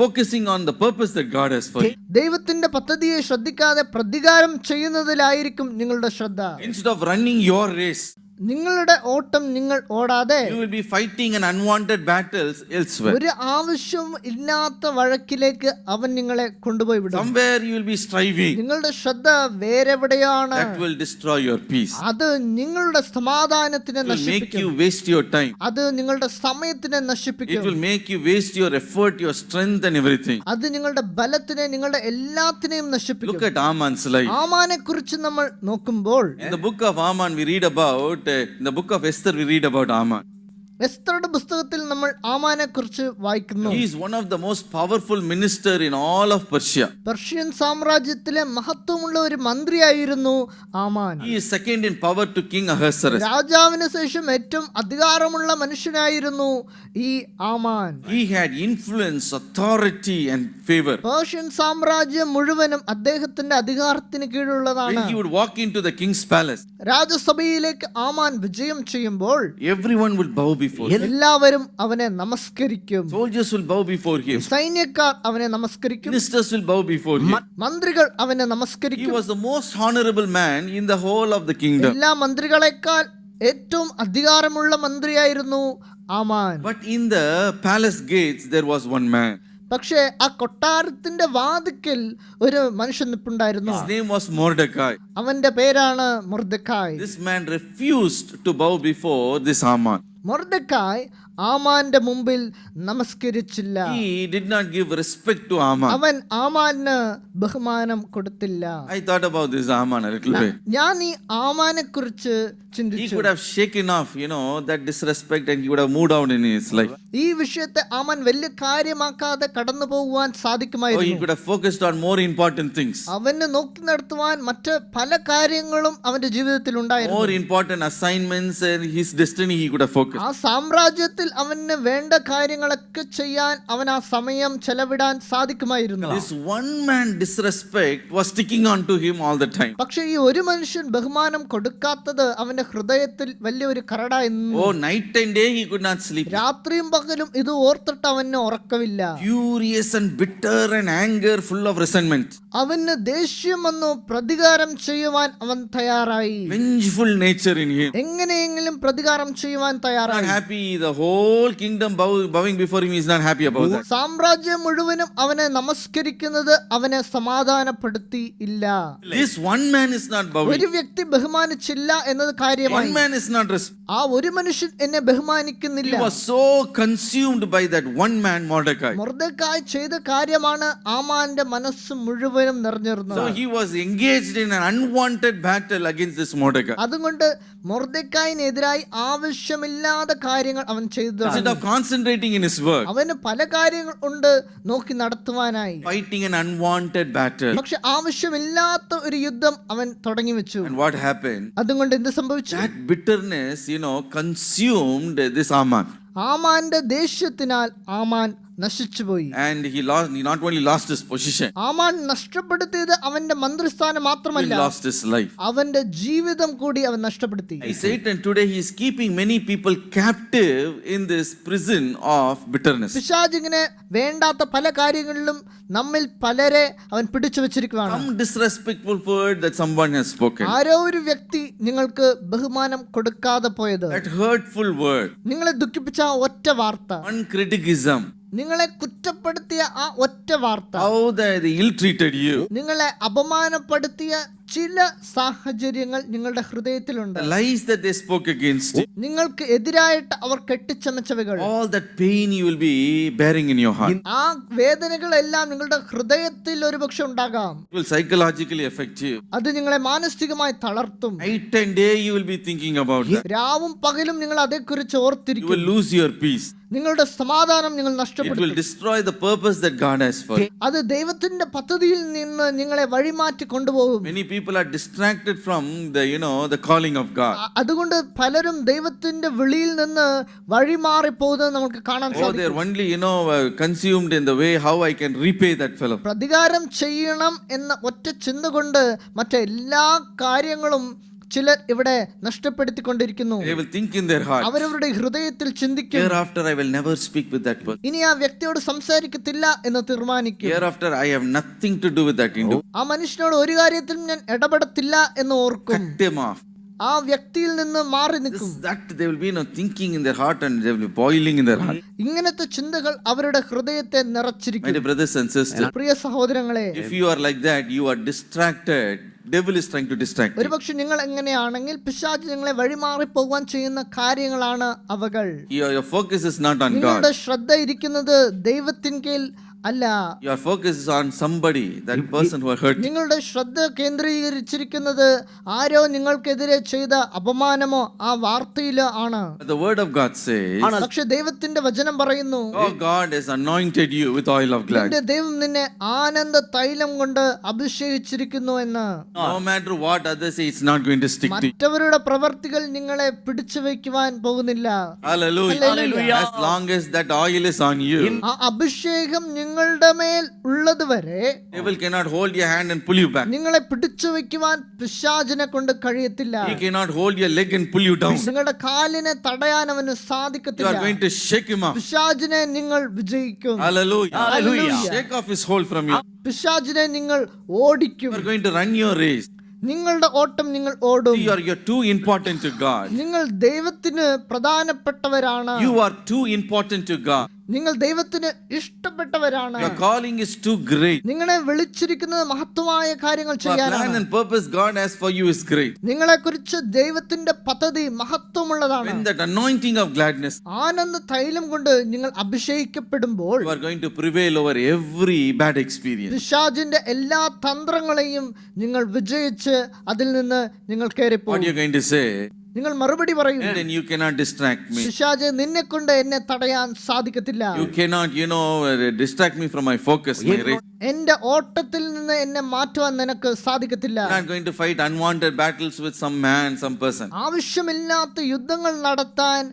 focusing on the purpose that God has for you. ദൈവത്തിന്റെ പദ്ധതിയെ ശ്രദ്ധിക്കാതെ പ്രതികാരം ചെയ്യുന്നതിലായിരിക്കും നിങ്ങളുടെ ശ്രദ്ധ. Instead of running your race, നിങ്ങളുടെ ഓട്ടം നിങ്ങൾ ഓടാതെ you will be fighting an unwanted battles elsewhere. ഒരു ആവശ്യവും ഇല്ലാത്ത വഴക്കിലേക്ക് അവൻ നിങ്ങളെ കൊണ്ടുപോയി വിടും. Somewhere you will be striving. നിങ്ങളുടെ ശ്രദ്ധ വേറെവിടെയാണ്. That will destroy your peace. അത് നിങ്ങളുടെ സമാധാനത്തിനെ It will make നശിപ്പിക്കും. you waste your time. അത് നിങ്ങളുടെ സമയത്തിനെ It നശിപ്പിക്കും. will make you waste your effort, your strength and everything. അത് നിങ്ങളുടെ ബലത്തിനെ നിങ്ങളുടെ എല്ലാത്തിനെയും നശിപ്പിക്കും. Look at Haman's life. ആമാനെ കുറിച്ച് നമ്മൾ നോക്കുമ്പോൾ In the book of Haman we read about, in the book of Esther we read about Haman. എസ്തറുടെ പുസ്തകത്തിൽ നമ്മൾ ആമാനെ കുറിച്ച് വായിക്കുന്നു. He is one of the most powerful minister in all of Persia. Persian സാമ്രാജ്യത്തിലെ മഹത്വമുള്ള ഒരു മന്ത്രിയായിരുന്നു ആമാൻ. He is second in power to King Ahasuerus. രാജാവിന് ശേഷം ഏറ്റവും അധികാരമുള്ള മനുഷ്യനായിരുന്നു ഈ ആമാൻ. He had influence, authority and favor. Persian സാമ്രാജ്യം മുഴുവനും അദ്ദേഹത്തിന്റെ അധികാരത്തിന് കീഴിലുള്ളതാണ്. When he would walk into the king's palace, രാജസഭയിലേക്ക് ആമാൻ വിജയം ചെയ്യുമ്പോൾ everyone will bow before him. എല്ലാവരും അവനെ നമസ്കരിക്കും. Soldiers will bow before him. സൈന്യക്കാർ അവനെ നമസ്കരിക്കും. Ministers will bow before him. മന്ത്രികൾ അവനെ He നമസ്കരിക്കും. was the most honorable man in the whole of the kingdom. എല്ലാ മന്ത്രികളെക്കാൾ ഏറ്റവും അധികാരമുള്ള മന്ത്രിയായിരുന്നു ആമാൻ. But in the palace gates there was one man. പക്ഷേ ആ കൊട്ടാരത്തിന്റെ വാതിക്കൽ ഒരു മനുഷ്യൻ നിൽപ്പുണ്ടായിരുന്നു. His name was Mordecai. അവന്റെ പേരാണ് മൊർദെഖായ്. This man refused to bow before this Haman. മൊർദെഖായ് ആമാന്റെ മുമ്പിൽ നമസ്കരിച്ചില്ല. He did not give respect to Haman. അവൻ ആമാന് ബഹുമാനം കൊടുത്തില്ല. I thought about this Haman a little bit. ഞാൻ ഈ ആമാനെ കുറിച്ച് He ചിന്തിച്ചു. could have shaken off, that disrespect, and he would have moved out in his life. ഈ വിഷയത്തെ ആമാൻ വലിയ കാര്യമാക്കാതെ കടന്നു പോകുവാൻ Or he സാധിക്കുമായിരുന്നു. could have focused on more important things. അവന് നോക്കി നടത്തുവാൻ മറ്റ് പല കാര്യങ്ങളും അവന്റെ ജീവിതത്തിൽ ഉണ്ടായിരുന്നു. More important assignments and his destiny he could have focused. ആ സാമ്രാജ്യത്തിൽ അവന് വേണ്ട കാര്യങ്ങളൊക്കെ ചെയ്യാൻ അവൻ ആ സമയം ചെലവിടാൻ സാധിക്കുമായിരുന്നു. This one man disrespect was sticking on to him all the time. പക്ഷെ ഈ ഒരു മനുഷ്യൻ ബഹുമാനം കൊടുക്കാത്തത് അവന്റെ ഹൃദയത്തിൽ വലിയൊരു കരടായി നിന്നു. Oh, night and day he could not sleep. രാത്രിയും പകലും ഇത് ഓർത്തിട്ട് അവന് ഉറക്കമില്ല. Furious and bitter and anger, full of resentment. അവന് ദേഷ്യം വന്നു. പ്രതികാരം ചെയ്യുവാൻ അവൻ തയ്യാറായി. Vengeful nature in him. എങ്ങനെയെങ്കിലും പ്രതികാരം ചെയ്യുവാൻ Not തയ്യാറായി. happy. The whole kingdom bowing before him. He is not happy about that. സാമ്രാജ്യം മുഴുവനും അവനെ നമസ്കരിക്കുന്നത് അവനെ സമാധാനപ്പെടുത്തി ഇല്ല. This one man is not bowing. ഒരു വ്യക്തി ബഹുമാനിച്ചില്ല എന്നത് കാര്യമായി. One man is not ആ ഒരു മനുഷ്യൻ എന്നെ ബഹുമാനിക്കുന്നില്ല. He was so consumed by that one man, Mordecai. മൊർദെഖായ് ചെയ്ത കാര്യമാണ് ആമാന്റെ മനസ്സ് മുഴുവനും നിറഞ്ഞിരുന്നത്. So he was engaged in an unwanted battle against this Mordecai. അതുകൊണ്ട് മൊർദെഖായിനെതിരായി ആവശ്യമില്ലാത്ത കാര്യങ്ങൾ അവൻ ചെയ്തു. Instead of concentrating in his work, അവന് പല കാര്യങ്ങൾ ഉണ്ട് നോക്കി നടത്തുവാനായി. fighting an unwanted battle. പക്ഷെ ആവശ്യമില്ലാത്ത ഒരു യുദ്ധം അവൻ തുടങ്ങി വെച്ചു. And what happened? അതുകൊണ്ട് എന്ത് സംഭവിച്ചു? That bitterness, consumed this Haman. ആമാന്റെ ദേഷ്യത്തിനാൽ ആമാൻ നശിച്ചുപോയി. And he not only lost his position, ആമാൻ നഷ്ടപ്പെടുത്തിയത് അവന്റെ മന്ത്രിസ്ഥാനം he മാത്രമല്ല, lost his life. അവന്റെ ജീവിതം കൂടി അവൻ നഷ്ടപ്പെടുത്തി. Satan today he is keeping many people captive in this prison of bitterness. പിശാചിങ്ങനെ വേണ്ടാത്ത പല കാര്യങ്ങളിലും നമ്മിൽ പലരെ അവൻ പിടിച്ചു വെച്ചിരിക്കുകയാണ്. Some disrespectful word that someone has spoken, ആരോ ഒരു വ്യക്തി നിങ്ങൾക്ക് ബഹുമാനം കൊടുക്കാതെ പോയത്, that hurtful word, നിങ്ങളെ ദുഃഖിപ്പിച്ച ആ ഒറ്റ വാർത്ത, one criticism, നിങ്ങളെ കുറ്റപ്പെടുത്തിയ ആ ഒറ്റ വാർത്ത, how they ill-treated you, നിങ്ങളെ അപമാനപ്പെടുത്തിയ ചില സാഹചര്യങ്ങൾ നിങ്ങളുടെ ഹൃദയത്തിലുണ്ട്. The lies that they spoke against you, നിങ്ങൾക്ക് എതിരായിട്ട് അവർ കെട്ടിച്ചമച്ചവകൾ, all that pain you will be bearing in your heart. ആ വേദനകളെല്ലാം നിങ്ങളുടെ ഹൃദയത്തിൽ ഒരുപക്ഷെ ഉണ്ടാകാം. It will psychologically affect you. അത് നിങ്ങളെ മാനസികമായി തളർത്തും. Night and day you will be thinking about that. രാവും പകലും നിങ്ങൾ അതേക്കുറിച്ച് You ഓർത്തിരിക്കും. will lose your peace. നിങ്ങളുടെ സമാധാനം നിങ്ങൾ It നഷ്ടപ്പെടും. will destroy the purpose that God has for you. അത് ദൈവത്തിന്റെ പദ്ധതിയിൽ നിന്ന് നിങ്ങളെ വഴിമാറ്റി കൊണ്ടുപോകും. Many people are distracted from the calling of God. അതുകൊണ്ട് പലരും ദൈവത്തിന്റെ വിളിയിൽ നിന്ന് വഴിമാറി പോകുന്നത് നമുക്ക് കാണാൻ Oh, they are സാധിക്കും. only consumed in the way how I can repay that fellow. പ്രതികാരം ചെയ്യണം എന്ന ഒറ്റ ചിന്ത കൊണ്ട് മറ്റെല്ലാ കാര്യങ്ങളും ചിലർ ഇവിടെ നഷ്ടപ്പെടുത്തിക്കൊണ്ടിരിക്കുന്നു. They will think in their heart, അവരവരുടെ ഹൃദയത്തിൽ ചിന്തിക്കും, hereafter I will never speak with that person. ഇനി ആ വ്യക്തിയോട് സംസാരിക്കത്തില്ല എന്ന് തീർമാനിക്കും. Hereafter I have nothing to do with that individual. ആ മനുഷ്യനോട് ഒരു കാര്യത്തിലും ഞാൻ ഇടപെടത്തില്ല എന്ന് ഓർക്കും. Cut them off. ആ വ്യക്തിയിൽ നിന്ന് മാറി നിൽക്കും. That they will be thinking in their heart and they will be boiling in their heart. ഇങ്ങനത്തെ ചിന്തകൾ അവരുടെ ഹൃദയത്തെ My നിറച്ചിരിക്കും. dear brothers and sisters, പ്രിയ സഹോദരങ്ങളെ, if you are like that, you are distracted. Devil is trying to distract you. ഒരുപക്ഷെ നിങ്ങൾ എങ്ങനെയാണെങ്കിൽ പിശാച് നിങ്ങളെ വഴിമാറി പോകാൻ ചെയ്യുന്ന കാര്യങ്ങളാണ് അവകൾ. Your focus is not on നിങ്ങളുടെ God. ശ്രദ്ധ ഇരിക്കുന്നത് ദൈവത്തിൻകേൽ അല്ല. Your focus is on somebody, that person who hurt you. നിങ്ങളുടെ ശ്രദ്ധ കേന്ദ്രീകരിച്ചിരിക്കുന്നത് ആരോ നിങ്ങൾക്കെതിരെ ചെയ്ത അപമാനമോ ആ വാർത്തയിലോ ആണ്. But the word of God says, പക്ഷെ ദൈവത്തിന്റെ വചനം പറയുന്നു, oh, God has anointed you with oil of gladness. നിന്റെ ദൈവം നിന്നെ ആനന്ദ തൈലം കൊണ്ട് അഭിഷേകിച്ചിരിക്കുന്നു എന്ന്. No matter what others say, it's not going to stick to you. മറ്റവരുടെ പ്രവർത്തികൾ നിങ്ങളെ പിടിച്ചു വയ്ക്കുവാൻ പോകുന്നില്ല. Hallelujah. Hallelujah. As long as that oil is on you, ആ അഭിഷേകം നിങ്ങളുടെ മേൽ ഉള്ളത് വരെ devil cannot hold your hand and pull you back. നിങ്ങളെ പിടിച്ചു വെക്കുവാൻ പിശാചിനെ കൊണ്ട് കഴിയത്തില്ല. He cannot hold your leg and pull you down. നിങ്ങളുടെ കാലിനെ തടയാൻ അവന് You സാധിക്കത്തില്ല. are going to shake him off. പിശാചിനെ നിങ്ങൾ വിജയിക്കും. Hallelujah. Hallelujah. Shake off his hold from you. പിശാചിനെ നിങ്ങൾ ഓടിക്കും. You are going to run your race. നിങ്ങളുടെ ഓട്ടം നിങ്ങൾ ഓടും. You're too important to God. നിങ്ങൾ ദൈവത്തിന് പ്രധാനപ്പെട്ടവരാണ്. You are too important to God. നിങ്ങൾ ദൈവത്തിന് ഇഷ്ടപ്പെട്ടവരാണ്. Your calling is too great. നിങ്ങളെ വിളിച്ചിരിക്കുന്നത് മഹത്വമായ കാര്യങ്ങൾ The plan ചെയ്യാനാണ്. and purpose God has for you is great. നിങ്ങളെ കുറിച്ച് ദൈവത്തിന്റെ പദ്ധതി മഹത്വമുള്ളതാണ്. When that anointing of gladness, ആനന്ദ തൈലം കൊണ്ട് നിങ്ങൾ അഭിഷേകിക്കപ്പെടുമ്പോൾ you are going to prevail over every bad experience. പിശാചിന്റെ എല്ലാ തന്ത്രങ്ങളെയും നിങ്ങൾ വിജയിച്ച് അതിൽ നിന്ന് നിങ്ങൾ What കയറിപ്പോകും. you're going to say, നിങ്ങൾ മറുപടി പറയും, then you cannot distract me. പിശാച് നിന്നെ കൊണ്ട് എന്നെ തടയാൻ സാധിക്കത്തില്ല. You cannot, distract me from my focus, my race. എന്റെ ഓട്ടത്തിൽ നിന്ന് എന്നെ മാറ്റുവാൻ നിനക്ക് സാധിക്കത്തില്ല. You're not going to fight unwanted battles with some man, some person. ആവശ്യമില്ലാത്ത യുദ്ധങ്ങൾ നടത്താൻ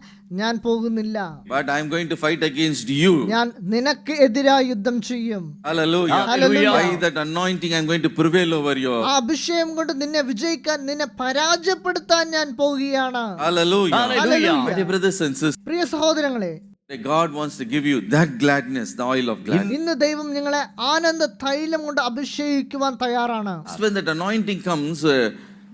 ഞാൻ പോകുന്നില്ല. But I'm going to fight against you. ഞാൻ നിനക്ക് എതിരായി യുദ്ധം ചെയ്യും. Hallelujah. Hallelujah. By that anointing, I'm going to prevail over you. ആ അഭിഷേകം കൊണ്ട് നിന്നെ വിജയിക്കാൻ, നിന്നെ പരാജയപ്പെടുത്താൻ ഞാൻ പോകുകയാണ്. Hallelujah. Hallelujah. My dear brothers and sisters, പ്രിയ സഹോദരങ്ങളെ, God wants to give you that gladness, the oil of gladness. ഇന്ന് ദൈവം നിങ്ങളെ ആനന്ദ തൈലം കൊണ്ട് അഭിഷേകിക്കുവാൻ തയ്യാറാണ്. When that anointing comes,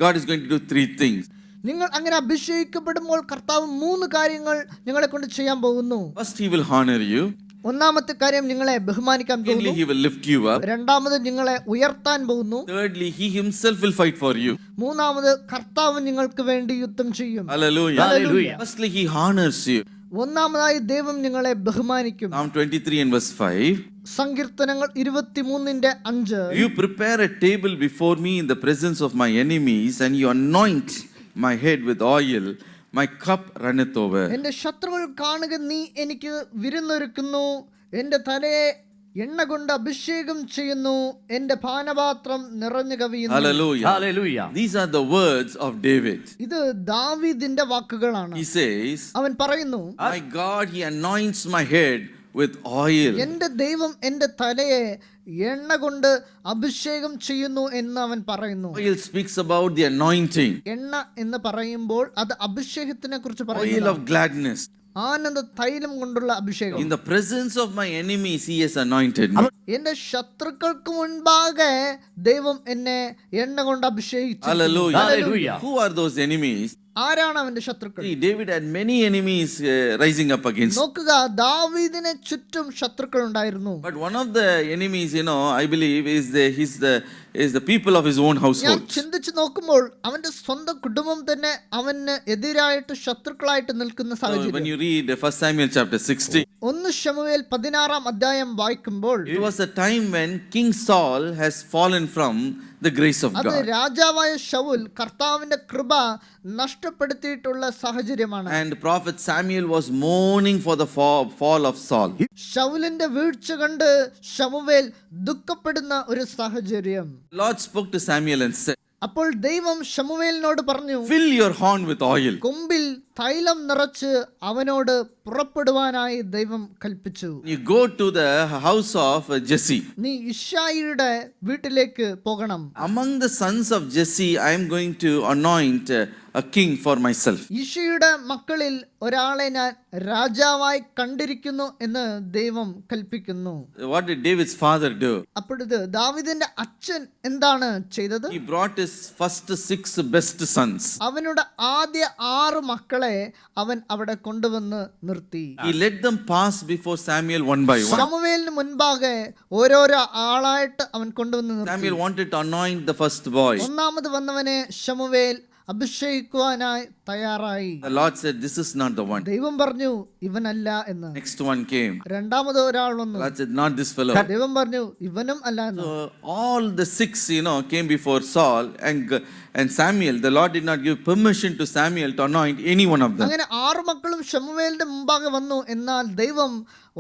God is going to do three things. നിങ്ങൾ അങ്ങനെ അഭിഷേകിക്കപ്പെടുമ്പോൾ കർത്താവ് 3 കാര്യങ്ങൾ നിങ്ങളെ കൊണ്ട് ചെയ്യാൻ പോകുന്നു. First, He will honor you. ഒന്നാമത്തെ കാര്യം നിങ്ങളെ ബഹുമാനിക്കാൻ Secondly, പോകുന്നു. He will lift you up. രണ്ടാമത് നിങ്ങളെ ഉയർത്താൻ പോകുന്നു. Thirdly, He Himself will fight for you. മൂന്നാമത് കർത്താവ് നിങ്ങൾക്ക് വേണ്ടി യുദ്ധം ചെയ്യും. Hallelujah. Hallelujah. Firstly, He honors you. ഒന്നാമതായി ദൈവം നിങ്ങളെ ബഹുമാനിക്കും. Psalm 23 and verse 5. സങ്കീർത്തനങ്ങൾ 23:5. You prepare a table before me in the presence of my enemies, and you anoint my head with oil. My cup runneth over. എന്റെ ശത്രുക്കൾ കാണുക, നീ എനിക്ക് വിരുന്നൊരുക്കുന്നു, എന്റെ തലയെ എണ്ണ കൊണ്ട് അഭിഷേകം ചെയ്യുന്നു, എന്റെ പാനപാത്രം നിറഞ്ഞു കവിയുന്നു. Hallelujah. Hallelujah. These are the words of David. ഇത് ദാവീദിന്റെ വാക്കുകളാണ്. He says, അവൻ പറയുന്നു, my God, He anoints my head with oil. എന്റെ ദൈവം എന്റെ തലയെ എണ്ണ കൊണ്ട് അഭിഷേകം ചെയ്യുന്നു എന്ന് അവൻ പറയുന്നു. Oil speaks about the anointing. എണ്ണ എന്ന് പറയുമ്പോൾ അത് അഭിഷേകത്തിനെ കുറിച്ച് Oil പറയുന്നു. of gladness. ആനന്ദ തൈലം കൊണ്ടുള്ള അഭിഷേകം. In the presence of my enemies, He has anointed me. എന്റെ ശത്രുക്കൾക്ക് മുൻപാകെ ദൈവം എന്നെ എണ്ണ കൊണ്ട് അഭിഷേകിച്ചു. Hallelujah. Hallelujah. Who are those enemies? ആരാണ് അവന്റെ ശത്രുക്കൾ? See, David had many enemies rising up against. നോക്കുക, ദാവീദിന് ചുറ്റും ശത്രുക്കൾ ഉണ്ടായിരുന്നു. But one of the enemies, I believe, is the people of his own ഞാൻ household. ചിന്തിച്ചു നോക്കുമ്പോൾ അവന്റെ സ്വന്തം കുടുംബം തന്നെ അവന് എതിരായിട്ട് ശത്രുക്കളായിട്ട് നിൽക്കുന്ന So when സാഹചര്യം. you read 1 Samuel chapter 16, 1 ശമൂവേൽ 16 അധ്യായം വായിക്കുമ്പോൾ it was a time when King Saul has fallen from the grace of അത് God. രാജാവായ ശൗൽ കർത്താവിന്റെ കൃപ നഷ്ടപ്പെടുത്തിയിട്ടുള്ള സാഹചര്യമാണ്. And prophet Samuel was mourning for the fall of Saul. ശൗലിന്റെ വീഴ്ച കണ്ട് ശമൂവേൽ ദുഃഖപ്പെടുന്ന ഒരു സാഹചര്യം. Lord spoke to Samuel and said, അപ്പോൾ ദൈവം ശമൂവേലിനോട് പറഞ്ഞു, fill your horn with oil. കൊമ്പിൽ തൈലം നിറച്ച് അവനോട് പുറപ്പെടുവാനായി ദൈവം കൽപ്പിച്ചു. You go to the house of Jesse. നീ ഇശ്ശായിയുടെ വീട്ടിലേക്ക് പോകണം. Among the sons of Jesse, I am going to anoint a king for myself. ഇശ്ശയുടെ മക്കളിൽ ഒരാളെ ഞാൻ രാജാവായി കണ്ടിരിക്കുന്നു എന്ന് ദൈവം കൽപ്പിക്കുന്നു. What did David's father do? അപ്പോഴത് ദാവീദിന്റെ അച്ഛൻ എന്താണ് ചെയ്തത്? He brought his first 6 best sons. അവനുടെ ആദ്യ 6 മക്കളെ അവൻ അവിടെ കൊണ്ടുവന്ന് നിർത്തി. He let them pass before Samuel one by one. ശമൂവേലിന് മുൻപാകെ ഓരോരോ ആളായിട്ട് അവൻ കൊണ്ടുവന്ന് നിർത്തി. Samuel wanted to anoint the first boy. ഒന്നാമത് വന്നവനെ ശമൂവേൽ അഭിഷേകിക്കുവാനായി തയ്യാറായി. The Lord said, this is not the one. ദൈവം പറഞ്ഞു, ഇവനല്ല എന്ന്. Next one came. രണ്ടാമത് ഒരാൾ വന്നു. The Lord said, not this fellow. ദൈവം പറഞ്ഞു, ഇവനും അല്ല എന്ന്. So all the 6, came before Saul, and Samuel, the Lord did not give permission to Samuel to anoint any one of them. അങ്ങനെ 6 മക്കളും ശമൂവേലിന്റെ മുമ്പാകെ വന്നു. എന്നാൽ ദൈവം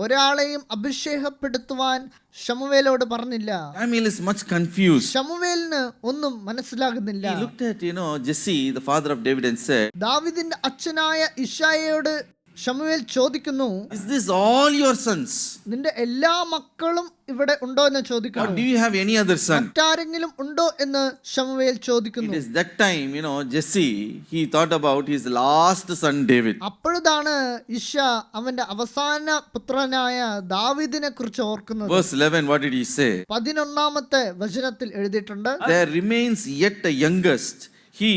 ഒരാളെയും അഭിഷേകപ്പെടുത്തുവാൻ ശമൂവേലോട് പറഞ്ഞില്ല. Samuel is much confused. ശമൂവേലിന് ഒന്നും മനസ്സിലാകുന്നില്ല. He looked at, Jesse, the father of David, and said, ദാവീദിന്റെ അച്ഛനായ ഇശ്ശായിയോട് ശമൂവേൽ ചോദിക്കുന്നു, is this all your sons? നിന്റെ എല്ലാ മക്കളും ഇവിടെ ഉണ്ടോ എന്ന് Or ചോദിക്കുന്നു. do you have any other son? മറ്റാരെങ്കിലും ഉണ്ടോ എന്ന് ശമൂവേൽ It ചോദിക്കുന്നു. is that time, Jesse, he thought about his last son David. അപ്പോഴാണ് ഇശ്ശ അവന്റെ അവസാന പുത്രനായ ദാവീദിനെ കുറിച്ച് ഓർക്കുന്നത്. Verse 11, what did he say? 11-ാമത്തെ വചനത്തിൽ എഴുതിയിട്ടുണ്ട്, There remains yet a youngest, he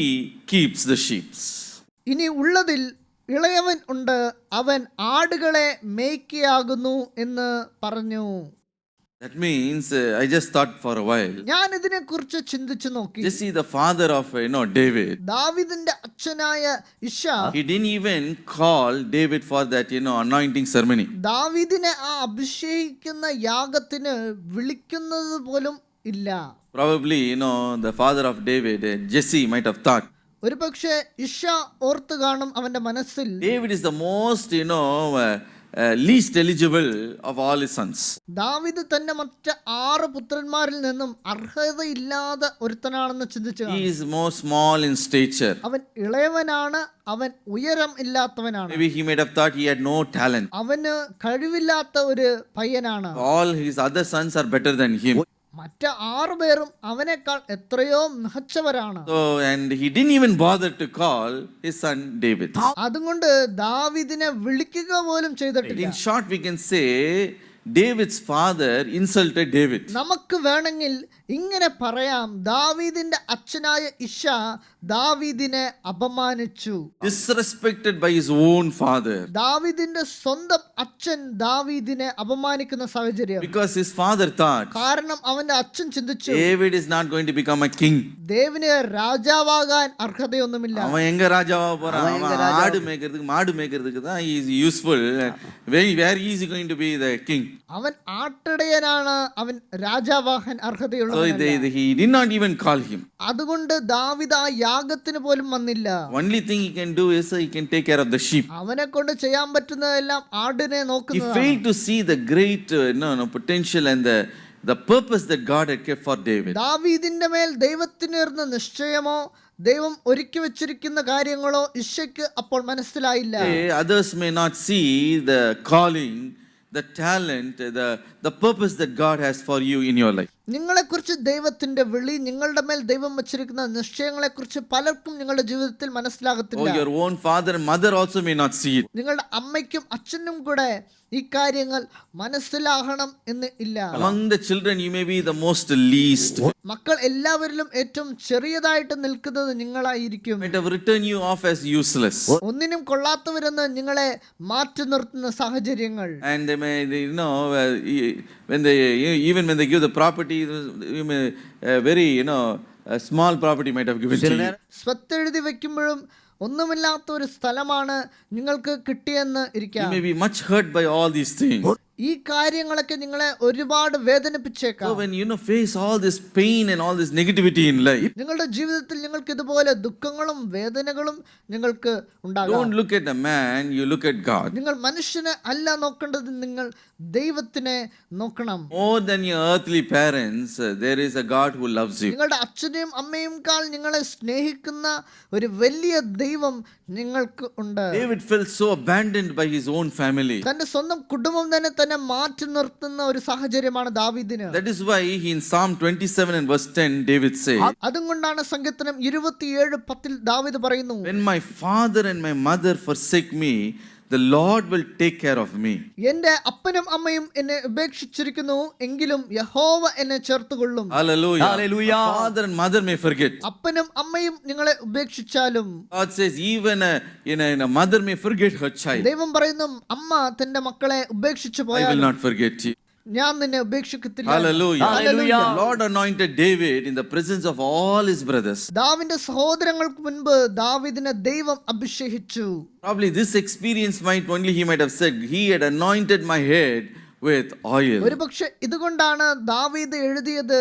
keeps the sheep. ഇനി ഉള്ളതിൽ ഇളയവൻ ഉണ്ട്, അവൻ ആടുകളെ മേയ്ക്കയാകുന്നു എന്ന് പറഞ്ഞു. That means, I just thought for a while, ഞാൻ ഇതിനെ കുറിച്ച് ചിന്തിച്ചു നോക്കി. Jesse, the father of, David, ദാവീദിന്റെ അച്ഛനായ ഇശ്ശ he didn't even call David for that, anointing ceremony. ദാവീദിനെ ആ അഭിഷേകിക്കുന്ന യാഗത്തിന് വിളിക്കുന്നത് പോലും ഇല്ല. Probably, the father of David, Jesse, might have thought, ഒരു പക്ഷേ ഇശ്ശ ഓർത്ത് കാണും അവന്റെ മനസ്സിൽ, David is the most, least eligible of all his sons. ദാവീദ് തന്നെ മറ്റ് 6 പുത്രന്മാരിൽ നിന്നും അർഹതയില്ലാതെ ഒരുത്തനാണെന്ന് ചിന്തിച്ചു. He is more small in stature. അവൻ ഇളയവനാണ്, അവൻ ഉയരം ഇല്ലാത്തവനാണ്, Maybe he might have thought he had no talent. അവന് കഴിവില്ലാത്ത ഒരു പയ്യനാണ്. All his other sons are better than him. മറ്റ് 6 പേരും അവനേക്കാൾ എത്രയോ മികച്ചവരാണ്. So, and he didn't even bother to call his son David. അതുകൊണ്ട് ദാവീദിനെ വിളിക്കുക പോലും ചെയ്തിട്ടില്ല. In short, we can say David's father insulted David. നമുക്ക് വേണമെങ്കിൽ ഇങ്ങനെ പറയാം, ദാവീദിന്റെ അച്ഛനായ ഇശ്ശ ദാവീദിനെ അപമാനിച്ചു. Disrespected by his own father. ദാവീദിന്റെ സ്വന്തം അച്ഛൻ ദാവീദിനെ അപമാനിക്കുന്ന സാഹചര്യം. Because his father thought, കാരണം അവന്റെ അച്ഛൻ ചിന്തിച്ചു, David is not going to become a king. ദേവിന് രാജാവാകാൻ അർഹതയൊന്നുമില്ല. அவன் எங்க ராஜாவா போறான்? அவன் ஆடு மேய்க்கிறதுக்கு மாடு மேய்க்கிறதுக்கு தான் he is useful. Where he is going to be the king? അവൻ ആട്ടിടയനാണ്, അവൻ രാജാവാകാൻ So അർഹതയുള്ളവനല്ല. he did not even call him. അതുകൊണ്ട് ദാവീദ് ആ യാഗത്തിന് പോലും വന്നില്ല. Only thing he can do is he can take care of the sheep. അവനെ കൊണ്ട് ചെയ്യാൻ പറ്റുന്നതെല്ലാം ആടിനെ He നോക്കുന്നതാണ്. failed to see the great potential and the purpose that God had kept for David. ദാവീദിന്റെ മേൽ ദൈവത്തിനേർന്ന നിശ്ചയമോ ദൈവം ഒരുക്കി വെച്ചിരിക്കുന്ന കാര്യങ്ങളോ ഇശ്ശയ്ക്ക് അപ്പോൾ മനസ്സിലായില്ല. Others may not see the calling, the talent, the purpose that God has for you in your life. നിങ്ങളെക്കുറിച്ച് ദൈവത്തിന്റെ വിളി, നിങ്ങളുടെ മേൽ ദൈവം വച്ചിരിക്കുന്ന നിശ്ചയങ്ങളെക്കുറിച്ച് പലർക്കും നിങ്ങളുടെ ജീവിതത്തിൽ Oh, മനസ്സിലാകത്തില്ല. your own father and mother also may not see it. നിങ്ങളുടെ അമ്മയ്ക്കും അച്ഛനും കൂടെ ഈ കാര്യങ്ങൾ മനസ്സിലാകണം എന്ന് ഇല്ല. Among the children, you may be the most least. മക്കൾ എല്ലാവരിലും ഏറ്റവും ചെറിയതായിട്ട് നിൽക്കുന്നത് നിങ്ങളായിരിക്കും. Might have written you off as useless. ഒന്നിനും കൊള്ളാത്തവരെന്ന് നിങ്ങളെ മാറ്റി നിർത്തുന്ന സാഹചര്യങ്ങൾ. And you know, when they, even when they give the property, you may, very, a small property might have given to you. സ്വത്ത് എഴുതി വെക്കുമ്പോഴും ഒന്നുമില്ലാത്ത ഒരു സ്ഥലമാണ് നിങ്ങൾക്ക് കിട്ടിയെന്ന് You ഇരിക്കാം. may be much hurt by all these things. ഈ കാര്യങ്ങളൊക്കെ നിങ്ങളെ ഒരുപാട് വേദനിപ്പിച്ചേക്കാം. So when you face all this pain and all this negativity in life, നിങ്ങളുടെ ജീവിതത്തിൽ നിങ്ങൾക്ക് ഇതുപോലെ ദുഃഖങ്ങളും വേദനകളും നിങ്ങൾക്ക് ഉണ്ടാകാം. don't look at a man, you look at God. നിങ്ങൾ മനുഷ്യനെ അല്ല നോക്കേണ്ടത്, നിങ്ങൾ ദൈവത്തിനെ നോക്കണം. More than your earthly parents, there is a God who loves you. നിങ്ങളുടെ അച്ഛനെയും അമ്മയും കാൾ നിങ്ങളെ സ്നേഹിക്കുന്ന ഒരു വലിയ ദൈവം നിങ്ങൾക്ക് ഉണ്ട്. David felt so abandoned by his own family. തന്റെ സ്വന്തം കുടുംബം തന്നെ മാറ്റി നിർത്തുന്ന ഒരു സാഹചര്യമാണ് ദാവീദിന്. That is why in Psalm 27 and verse 10, David says, അതുകൊണ്ടാണ് സങ്കീർത്തനം 27:10 ദാവീദ് പറയുന്നു, when my father and my mother forsake me, the Lord will take care of me. എന്റെ അപ്പനും അമ്മയും എന്നെ ഉപേക്ഷിച്ചിരിക്കുന്നു, എങ്കിലും യഹോവ എന്നെ ചേർത്തുകൊള്ളും. Hallelujah. Hallelujah. Father and mother may forget. അപ്പനും അമ്മയും നിങ്ങളെ ഉപേക്ഷിച്ചാലും God says even a mother may forget her child. ദൈവം പറയുന്നു, അമ്മ തന്റെ മക്കളെ ഉപേക്ഷിച്ചു I will പോയാലും not forget you. ഞാൻ നിന്നെ ഉപേക്ഷിക്കത്തില്ല. Hallelujah. Hallelujah. The Lord anointed David in the presence of all his brothers. ദാവീദിന്റെ സഹോദരങ്ങൾക്ക് മുൻപ് ദാവീദിനെ ദൈവം അഭിഷേകിച്ചു. Probably this experience he might have said, he had anointed my head with oil. ഒരുപക്ഷെ ഇതുകൊണ്ടാണ് ദാവീദ് എഴുതിയത്,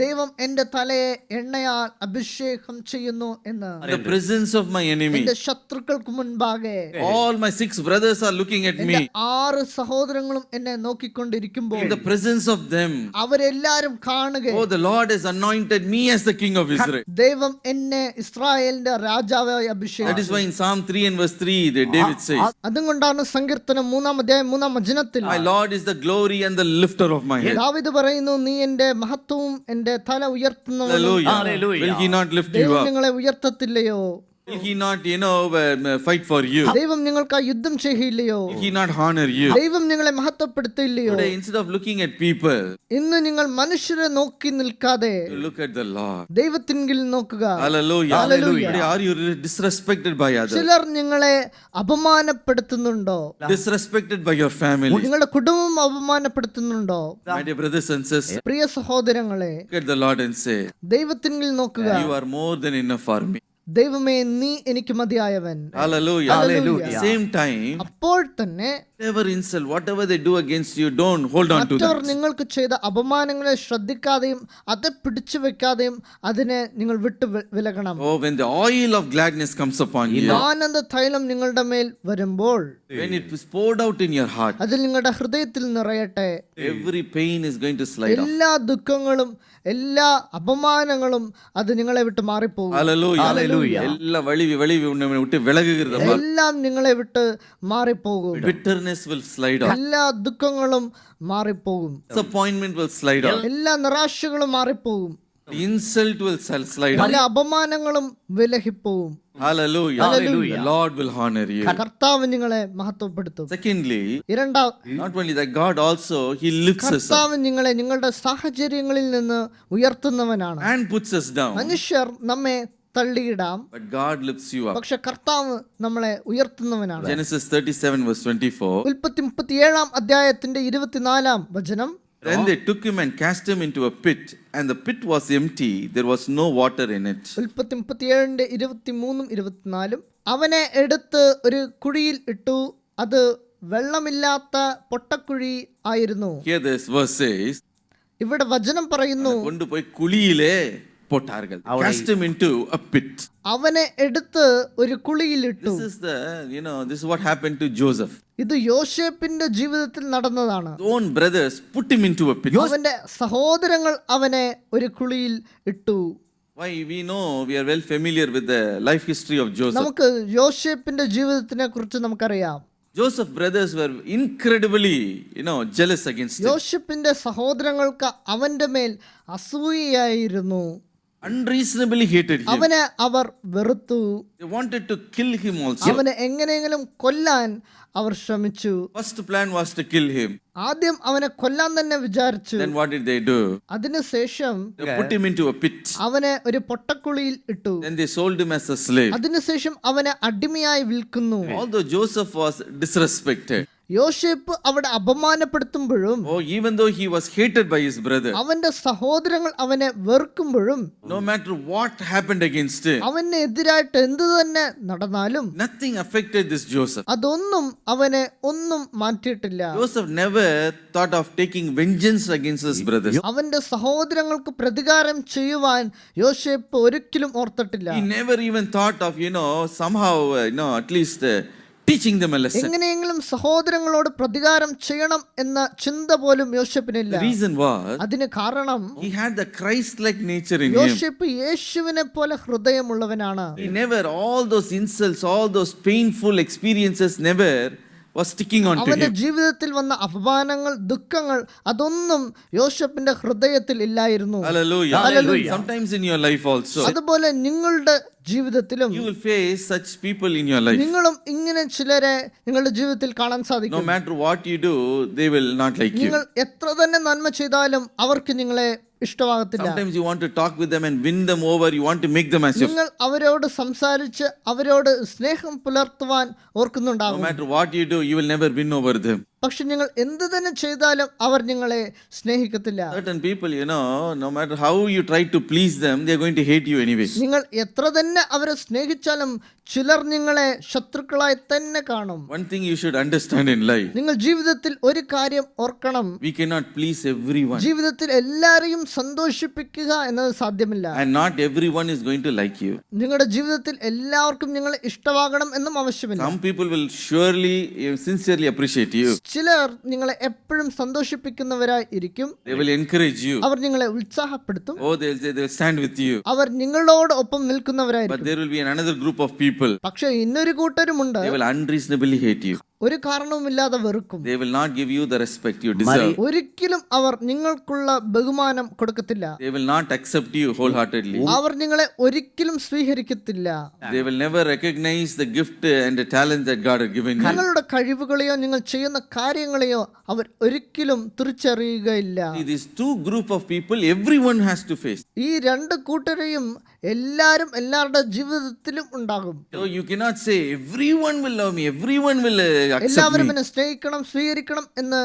ദൈവം എന്റെ തലയെ എണ്ണയാൽ അഭിഷേകം ചെയ്യുന്നു എന്ന്. In the presence of my enemy. എന്റെ ശത്രുക്കൾക്ക് മുൻപാകെ All my 6 brothers are looking at എന്റെ me. 6 സഹോദരങ്ങളും എന്നെ നോക്കിക്കൊണ്ടിരിക്കുമ്പോൾ In the presence of them. അവരെല്ലാരും കാണുക, Oh, the Lord has anointed me as the king of Israel. ദൈവം എന്നെ ഇസ്രായേലിന്റെ രാജാവായി That അഭിഷേകിച്ചു. is why in Psalm 3 and verse 3, David says, അതുകൊണ്ടാണ് സങ്കീർത്തനം 3-ാം വചനത്തിൽ my Lord is the glory and the lifter of my head. ദാവീദ് പറയുന്നു, നീ എന്റെ മഹത്വവും എന്റെ തല ഉയർത്തുന്നവനും. Hallelujah. Hallelujah. Will he not lift you ദൈവം up? നിങ്ങളെ ഉയർത്തത്തില്ലയോ? Will he not, fight for you? ദൈവം നിങ്ങൾക്ക് യുദ്ധം ചെയ്യില്ലയോ? Will he not honor you? ദൈവം നിങ്ങളെ മഹത്വപ്പെടുത്തില്ലയോ? Today, instead of looking at people, ഇന്ന് നിങ്ങൾ മനുഷ്യരെ നോക്കി നിൽക്കാതെ you look at the Lord. ദൈവത്തിങ്കിൽ നോക്കുക. Hallelujah. Hallelujah. Today, are you disrespected by others? ചിലർ നിങ്ങളെ അപമാനപ്പെടുത്തുന്നുണ്ടോ? Disrespected by your family? നിങ്ങളുടെ കുടുംബം അപമാനപ്പെടുത്തുന്നുണ്ടോ? My dear brothers and sisters, പ്രിയ സഹോദരങ്ങളെ, look at the Lord and say, ദൈവത്തിങ്കിൽ നോക്കുക. you are more than enough for me. ദൈവമേ, നീ എനിക്ക് മതിയായവൻ. Hallelujah. Hallelujah. At the same time, അപ്പോൾ തന്നെ whatever insult, whatever they do against you, don't hold on to മറ്റവർ that. നിങ്ങൾക്ക് ചെയ്ത അപമാനങ്ങളെ ശ്രദ്ധിക്കാതെയും അത് പിടിച്ചു വെക്കാതെയും അതിനെ നിങ്ങൾ വിട്ടു വിലകണം. Oh, when the oil of gladness comes upon you, ആനന്ദ തൈലം നിങ്ങളുടെ മേൽ വരുമ്പോൾ when it is poured out in your heart, അതിൽ നിങ്ങളുടെ ഹൃദയത്തിൽ നിറയട്ടെ. every pain is going to slide off. എല്ലാ ദുഃഖങ്ങളും എല്ലാ അപമാനങ്ങളും അത് നിങ്ങളെ വിട്ട് മാറിപ്പോകും. Hallelujah. Hallelujah. എല്ലാ വഴി ഉന്നെ വിട്ട് വിലകുகிறது. എല്ലാം നിങ്ങളെ വിട്ട് മാറിപ്പോകും. Bitterness will slide off. എല്ലാ ദുഃഖങ്ങളും മാറിപ്പോകും. Disappointment will slide off. എല്ലാ നിരാശകളും മാറിപ്പോകും. Insult will slide off. എല്ലാ അപമാനങ്ങളും വിലഹിപ്പോകും. Hallelujah. Hallelujah. The Lord will honor you. കർത്താവ് നിങ്ങളെ മഹത്വപ്പെടുത്തും. Secondly, not only that, God also, he lifts us up കർത്താവ് നിങ്ങളെ നിങ്ങളുടെ സാഹചര്യങ്ങളിൽ നിന്ന് ഉയർത്തുന്നവനാണ്. and puts us down. മനുഷ്യർ നമ്മെ തള്ളിയിടാം, But God lifts you up. പക്ഷെ കർത്താവ് നമ്മളെ ഉയർത്തുന്നവനാണ്. Genesis 37 verse 24. ഉൽപ്പത്തി 37-ാം വചനം. Then they took him and cast him into a pit, and the pit was empty, there was no water in it. ഉൽപ്പത്തി 37-23 അവനെ എടുത്ത് ഒരു കുഴിയിൽ ഇട്ടു, അത് വെള്ളമില്ലാത്ത പൊട്ടക്കുഴി ആയിരുന്നു. Here this verse says, ഇവിടെ വചനം പറയുന്നു, കൊണ്ടുപോയി കുഴിയിലെ പോട്ടാர்கள். Cast him into a pit. അവനെ എടുത്ത് ഒരു കുഴിയിലിട്ടു. This is what happened to Joseph. ഇത് യോസേപ്പിന്റെ ജീവിതത്തിൽ നടന്നതാണ്. His own brothers put him into a pit. അവന്റെ സഹോദരങ്ങൾ അവനെ ഒരു കുഴിയിൽ ഇട്ടു. Why? We are well familiar with the life history of Joseph. നമുക്ക് യോസേപ്പിന്റെ ജീവിതത്തിനെ കുറിച്ച് നമുക്കറിയാം. Joseph's brothers were incredibly, jealous against him. യോശുപ്പിന്റെ സഹോദരങ്ങൾക്ക് അവന്റെ മേൽ അസൂയയായിരുന്നു. Unreasonably hated him. അവനെ അവർ വെറുത്തു. They wanted to kill him also. അവനെ എങ്ങനെയെങ്കിലും കൊല്ലാൻ അവർ ശ്രമിച്ചു. First plan was to kill him. ആദ്യം അവനെ കൊല്ലാൻ തന്നെ വിചാരിച്ചു. Then what did they do? അതിനുശേഷം They put him into a pit. അവനെ ഒരു പൊട്ടക്കുഴിയിൽ ഇട്ടു. Then they sold him as a slave. അതിനുശേഷം അവനെ അടിമയായി വിൽക്കുന്നു. Although Joseph was disrespected. യോശേപ്പ് അവിടെ അപമാനപ്പെടുത്തുമ്പോഴും, Oh, even though he was hated by his brother. അവന്റെ സഹോദരങ്ങൾ അവനെ വെറുക്കുമ്പോഴും, No matter what happened against him. അവനെതിരായിട്ട് എന്തു തന്നെ നടന്നാലും Nothing affected this Joseph. അതൊന്നും അവനെ ഒന്നും മാറ്റിയിട്ടില്ല. Joseph never thought of taking vengeance against his brothers. അവന്റെ സഹോദരങ്ങൾക്ക് പ്രതികാരം ചെയ്യുവാൻ യോശേപ്പ് ഒരിക്കലും ഓർത്തിട്ടില്ല. He never even thought of, somehow, at least teaching them a lesson. എങ്ങനെയെങ്കിലും സഹോദരങ്ങളോട് പ്രതികാരം ചെയ്യണം എന്ന ചിന്ത പോലും യോശേപ്പിനില്ല. The reason was അതിന് കാരണം he had the Christ-like nature in him. യോശേപ്പ് യേശുവിനെ പോലെ ഹൃദയമുള്ളവനാണ്. He never, all those insults, all those painful experiences never was sticking on to അവന്റെ him. ജീവിതത്തിൽ വന്ന അപമാനങ്ങൾ, ദുഃഖങ്ങൾ അതൊന്നും യോശേപ്പിന്റെ ഹൃദയത്തിൽ ഇല്ലായിരുന്നു. Hallelujah. Hallelujah. Sometimes in your life also, അതുപോലെ നിങ്ങളുടെ ജീവിതത്തിലും you will face such people in your life. നിങ്ങളും ഇങ്ങനെ ചിലരെ നിങ്ങളുടെ ജീവിതത്തിൽ കാണാൻ No സാധിക്കും. matter what you do, they will not like you. നിങ്ങൾ എത്ര തന്നെ നന്മ ചെയ്താലും അവർക്ക് നിങ്ങളെ ഇഷ്ടമാകത്തില്ല. Sometimes you want to talk with them and win them over. You want to make them as your. നിങ്ങൾ അവരോട് സംസാരിച്ച് അവരോട് സ്നേഹം പുലർത്തുവാൻ No ഓർക്കുന്നുണ്ടാകും. matter what you do, you will never win over them. പക്ഷെ നിങ്ങൾ എന്ത് തന്നെ ചെയ്താലും അവർ നിങ്ങളെ സ്നേഹിക്കത്തില്ല. Certain people, no matter how you try to please them, they are going to hate you anyway. നിങ്ങൾ എത്ര തന്നെ അവരെ സ്നേഹിച്ചാലും ചിലർ നിങ്ങളെ ശത്രുക്കളായി തന്നെ കാണും. One thing you should understand in life, നിങ്ങൾ ജീവിതത്തിൽ ഒരു കാര്യം ഓർക്കണം, we cannot please everyone. ജീവിതത്തിൽ എല്ലാരെയും സന്തോഷിപ്പിക്കുക എന്നത് സാധ്യമല്ല. And not everyone is going to like you. നിങ്ങളുടെ ജീവിതത്തിൽ എല്ലാവർക്കും നിങ്ങളെ ഇഷ്ടമാകണം എന്നും ആവശ്യമില്ല. Some people will surely, sincerely appreciate you. ചിലർ നിങ്ങളെ എപ്പോഴും സന്തോഷിപ്പിക്കുന്നവരായി ഇരിക്കും. They will encourage you. അവർ നിങ്ങളെ ഉത്സാഹപ്പെടുത്തും. Oh, they will stand with you. അവർ നിങ്ങളോട് ഒപ്പം But നിൽക്കുന്നവരായിരിക്കും. there will be another group of people. പക്ഷെ ഇന്നൊരു കൂട്ടരുമുണ്ട്, They will unreasonably hate you. ഒരു കാരണവുമില്ലാതെ വെറുക്കും. They will not give you the respect you deserve. ഒരിക്കലും അവർ നിങ്ങൾക്കുള്ള ബഹുമാനം കൊടുക്കത്തില്ല. They will not accept you wholeheartedly. അവർ നിങ്ങളെ ഒരിക്കലും സ്വീകരിക്കത്തില്ല. They will never recognize the gift and the talent that God has given you. നിങ്ങളുടെ കഴിവുകളെയോ നിങ്ങൾ ചെയ്യുന്ന കാര്യങ്ങളെയോ അവർ ഒരിക്കലും തിരിച്ചറിയുകയില്ല. See, these two group of people, everyone has to face. ഈ രണ്ട് കൂട്ടരെയും എല്ലാവരും എല്ലാവരുടെ ജീവിതത്തിലും ഉണ്ടാകും. So you cannot say everyone will love me, everyone will accept എല്ലാവരും me. എന്നെ സ്നേഹിക്കണം, സ്വീകരിക്കണം എന്ന്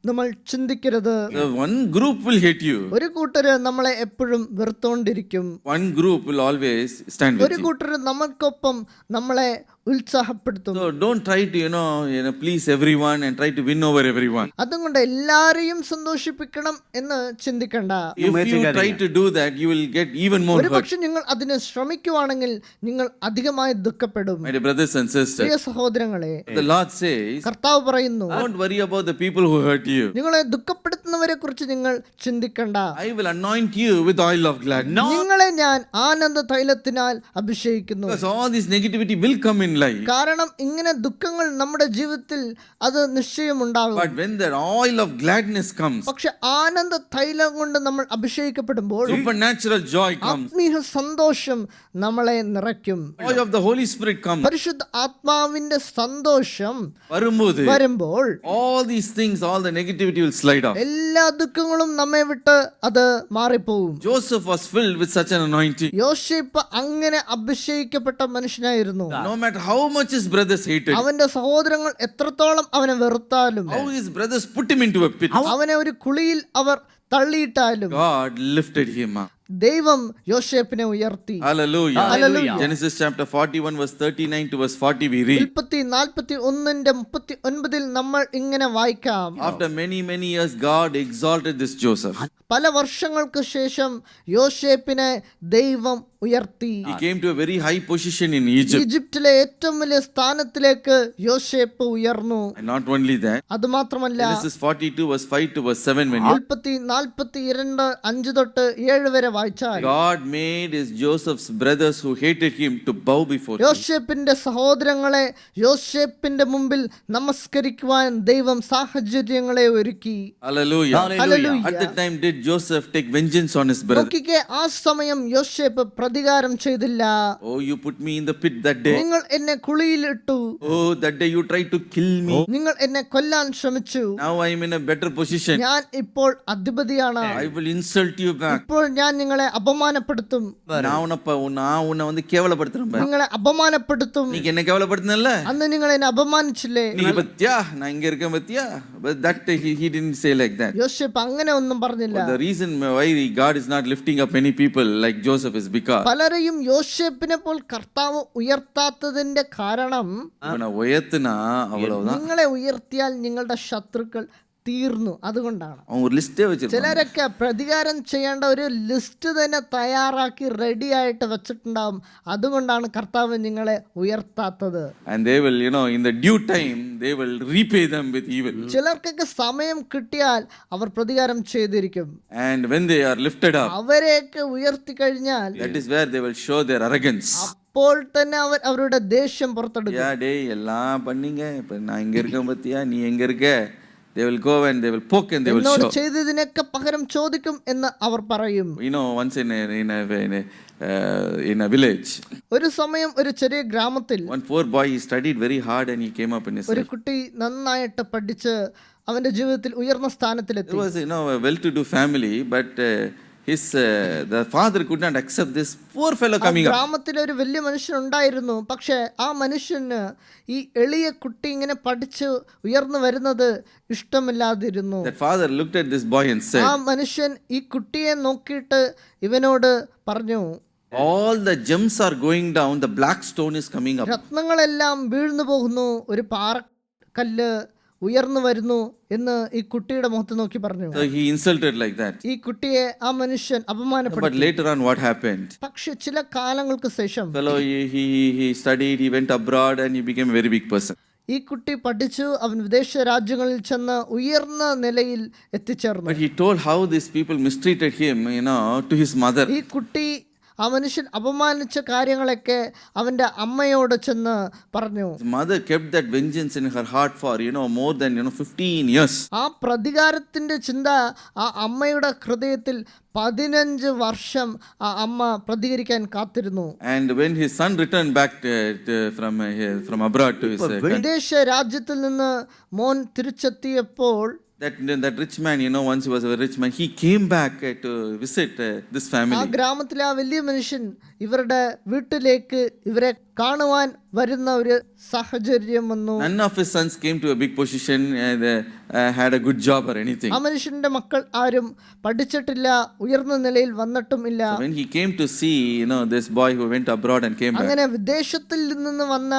നമ്മൾ ചിന്തിക്കരുത്. The one group will hate you. ഒരു കൂട്ടര് നമ്മളെ എപ്പോഴും വെറുത്തോണ്ടിരിക്കും. One group will always stand with ഒരു you. കൂട്ടര് നമ്മൾക്കൊപ്പം നമ്മളെ ഉത്സാഹപ്പെടുത്തും. So don't try to, please everyone and try to win over everyone. അതുകൊണ്ട് എല്ലാരെയും സന്തോഷിപ്പിക്കണം എന്ന് ചിന്തിക്കണ്ട. If you try to do that, you will get even more ഒരു hurt. പക്ഷെ നിങ്ങൾ അതിനെ ശ്രമിക്കുവാണെങ്കിൽ നിങ്ങൾ അധികമായി ദുഃഖപ്പെടും. My dear brothers and sisters, പ്രിയ സഹോദരങ്ങളെ, the Lord says, കർത്താവ് പറയുന്നു, don't worry about the people who hurt you. നിങ്ങളെ ദുഃഖപ്പെടുത്തുന്നവരെ കുറിച്ച് നിങ്ങൾ ചിന്തിക്കണ്ട. I will anoint you with oil of gladness. നിങ്ങളെ ഞാൻ ആനന്ദ തൈലത്തിനാൽ അഭിഷേകിക്കുന്നു. Because all this negativity will come in life. കാരണം ഇങ്ങനെ ദുഃഖങ്ങൾ നമ്മുടെ ജീവിതത്തിൽ അത് നിശ്ചയം ഉണ്ടാകും. But when the oil of gladness comes, പക്ഷെ ആനന്ദ തൈലം കൊണ്ട് നമ്മൾ അഭിഷേകിക്കപ്പെടുമ്പോൾ supernatural joy comes. ആത്മീയ സന്തോഷം നമ്മളെ നിറയ്ക്കും. Joy of the Holy Spirit comes. പരിശുദ്ധ ആത്മാവിന്റെ സന്തോഷം വരുമ്പോൾ വരുമ്പോൾ all these things, all the negativity will slide off. എല്ലാ ദുഃഖങ്ങളും നമ്മെ വിട്ട് അത് മാറിപ്പോവും. Joseph was filled with such an anointing. യോശേപ്പ് അങ്ങനെ അഭിഷേകിക്കപ്പെട്ട മനുഷ്യനായിരുന്നു. No matter how much his brothers hated, അവന്റെ സഹോദരങ്ങൾ എത്രത്തോളം അവനെ വെറുത്താലും, how his brothers put him into a pit, അവനെ ഒരു കുഴിയിൽ അവർ തള്ളിയിട്ടാലും God lifted him up. ദൈവം യോശേപ്പിനെ ഉയർത്തി. Hallelujah. Hallelujah. Genesis chapter 41 verse 39 to verse 40 we read. 41:39 നമ്മൾ ഇങ്ങനെ വായിക്കാം. After many years, God exalted this Joseph. പല വർഷങ്ങൾക്ക് ശേഷം യോശേപ്പിനെ ദൈവം ഉയർത്തി. He came to a very high position in Egypt. ഈജിപ്തിലെ ഏറ്റവും വലിയ സ്ഥാനത്തിലേക്ക് യോശേപ്പ് ഉയർന്നു. And not only that, അതുമാത്രമല്ല, Genesis 42 verse 5 to verse 7 when you 42:5 തൊട്ട് 7 വരെ വായിച്ചാൽ God made his Joseph's brothers who hated him to bow before him. യോസേപ്പിന്റെ സഹോദരങ്ങളെ യോസേപ്പിന്റെ മുമ്പിൽ നമസ്കരിക്കുവാൻ ദൈവം സാഹചര്യങ്ങളെ ഒരുക്കി. Hallelujah. Hallelujah. At that time did Joseph take vengeance on his brother? നോക്കിക്കേ, ആ സമയം യോസേപ്പ് പ്രതികാരം ചെയ്തില്ല. Oh, you put me in the pit that day. നിങ്ങൾ എന്നെ കുഴിയിലിട്ടു, Oh, that day you tried to kill me. നിങ്ങൾ എന്നെ കൊല്ലാൻ ശ്രമിച്ചു. Now I am in a better position. ഞാൻ ഇപ്പോൾ അധിപതിയാണ്, I will insult you back. ഇപ്പോൾ ഞാൻ നിങ്ങളെ അപമാനപ്പെടുത്തും, நான் உன்னை வந்து கேவலப்படுத்துறேன் பாரு. നിങ്ങളെ അപമാനപ്പെടുത്തും. நீ என்ன கேவலப்படுத்தினல்ல? അന്ന് നിങ്ങൾ എന്നെ അപമാനിച്ചില്ലേ? நீ பத்தியா நான் இங்க இருக்கேன் பத்தியா? But that he didn't say like that. Yoseph അങ്ങനെ ഒന്നും പറഞ്ഞില്ല. But the reason why God is not lifting up many people like Joseph is because പലരെയും യോസേപ്പിനെ പോൽ കർത്താവ് ഉയർത്താത്തതിന്റെ കാരണം அவனை உயர்த்தினா அவ்வளவுதான். നിങ്ങളെ ഉയർത്തിയാൽ നിങ്ങളുടെ ശത്രുക്കൾ തീർന്നു, അതുകൊണ്ടാണ്. அவன் ஒரு லிஸ்டே வச்சிருக்கான். ചിലരൊക്കെ പ്രതികാരം ചെയ്യേണ്ട ഒരു ലിസ്റ്റ് തന്നെ തയ്യാറാക്കി റെഡി ആയിട്ട് വെച്ചിട്ടുണ്ടാവും. അതുകൊണ്ടാണ് കർത്താവ് നിങ്ങളെ ഉയർത്താത്തത്. And they will, in the due time, they will repay them with evil. ചിലർക്കൊക്കെ സമയം കിട്ടിയാൽ അവർ പ്രതികാരം ചെയ്തിരിക്കും. And when they are lifted up, അവരെയൊക്കെ ഉയർത്തി കഴിഞ്ഞാൽ that is where they will show their arrogance. അപ്പോൾ തന്നെ അവർ അവരുടെ ദേഷ്യം പുറത്തെടുക്കും. டேய் எல்லாம் பண்ணீங்க, இப்ப நான் இங்க இருக்கேன் பத்தியா, நீ எங்க இருக்க? They will go and they will poke and they will എന്നോട് show. ചെയ്തതിനൊക്കെ പകരം ചോദിക്കും എന്ന് അവർ പറയും. Once in a village, ഒരു സമയം ഒരു ചെറിയ ഗ്രാമത്തിൽ one poor boy, he studied very hard and he came up in his ഒരു life. കുട്ടി നന്നായിട്ട് പഠിച്ച് അവന്റെ ജീവിതത്തിൽ ഉയർന്ന It സ്ഥാനത്തിലെത്തി. was a well-to-do family, but the father could not accept this poor fellow coming up. ഗ്രാമത്തിൽ ഒരു വലിയ മനുഷ്യൻ ഉണ്ടായിരുന്നു. പക്ഷെ ആ മനുഷ്യന് ഈ എളിയ കുട്ടി ഇങ്ങനെ പഠിച്ച് ഉയർന്നു വരുന്നത് ഇഷ്ടമില്ലാതിരുന്നു. That father looked at this boy and said, ആ മനുഷ്യൻ ഈ കുട്ടിയെ നോക്കിയിട്ട് ഇവനോട് പറഞ്ഞു, all the gems are going down, the black stone is coming up. രത്നങ്ങളെല്ലാം വീഴ്ന്നു പോകുന്നു, ഒരു പാറക്കല്ല് ഉയർന്നു വരുന്നു എന്ന് ഈ കുട്ടിയുടെ മുഖത്ത് നോക്കി പറഞ്ഞു. So he insulted like that. ഈ കുട്ടിയെ ആ മനുഷ്യൻ But അപമാനപ്പെടുത്തി. later on what happened? പക്ഷെ ചില കാലങ്ങൾക്ക് ശേഷം Fellow, he studied, he went abroad and he became a very big person. ഈ കുട്ടി പഠിച്ചു, അവൻ വിദേശ രാജ്യങ്ങളിൽ ചെന്ന് ഉയർന്ന നിലയിൽ എത്തിച്ചേർന്നു. But he told how these people mistreated him, to his mother. ഈ കുട്ടി ആ മനുഷ്യൻ അപമാനിച്ച കാര്യങ്ങളൊക്കെ അവന്റെ അമ്മയോട് ചെന്ന് പറഞ്ഞു. His mother kept that vengeance in her heart for more than 15 years. ആ പ്രതികാരത്തിന്റെ ചിന്ത ആ അമ്മയുടെ ഹൃദയത്തിൽ 15 വർഷം ആ അമ്മ പ്രതികരിക്കാൻ കാത്തിരുന്നു. And when his son returned back from abroad to his country, വിദേശ രാജ്യത്തിൽ നിന്ന് മോൻ തിരിച്ചെത്തിയപ്പോൾ that rich man, once he was a rich man, he came back to visit this ആ family. ഗ്രാമത്തിലെ ആ വലിയ മനുഷ്യൻ ഇവരുടെ വീട്ടിലേക്ക് ഇവരെ കാണുവാൻ വരുന്ന ഒരു സാഹചര്യം വന്നു. None of his sons came to a big position and had a good job or anything. ആ മനുഷ്യന്റെ മക്കൾ ആരും പഠിച്ചിട്ടില്ല, ഉയർന്ന നിലയിൽ വന്നിട്ടും ഇല്ല. So when he came to see, this boy who went abroad and came back, അങ്ങനെ വിദേശത്തിൽ നിന്ന് വന്ന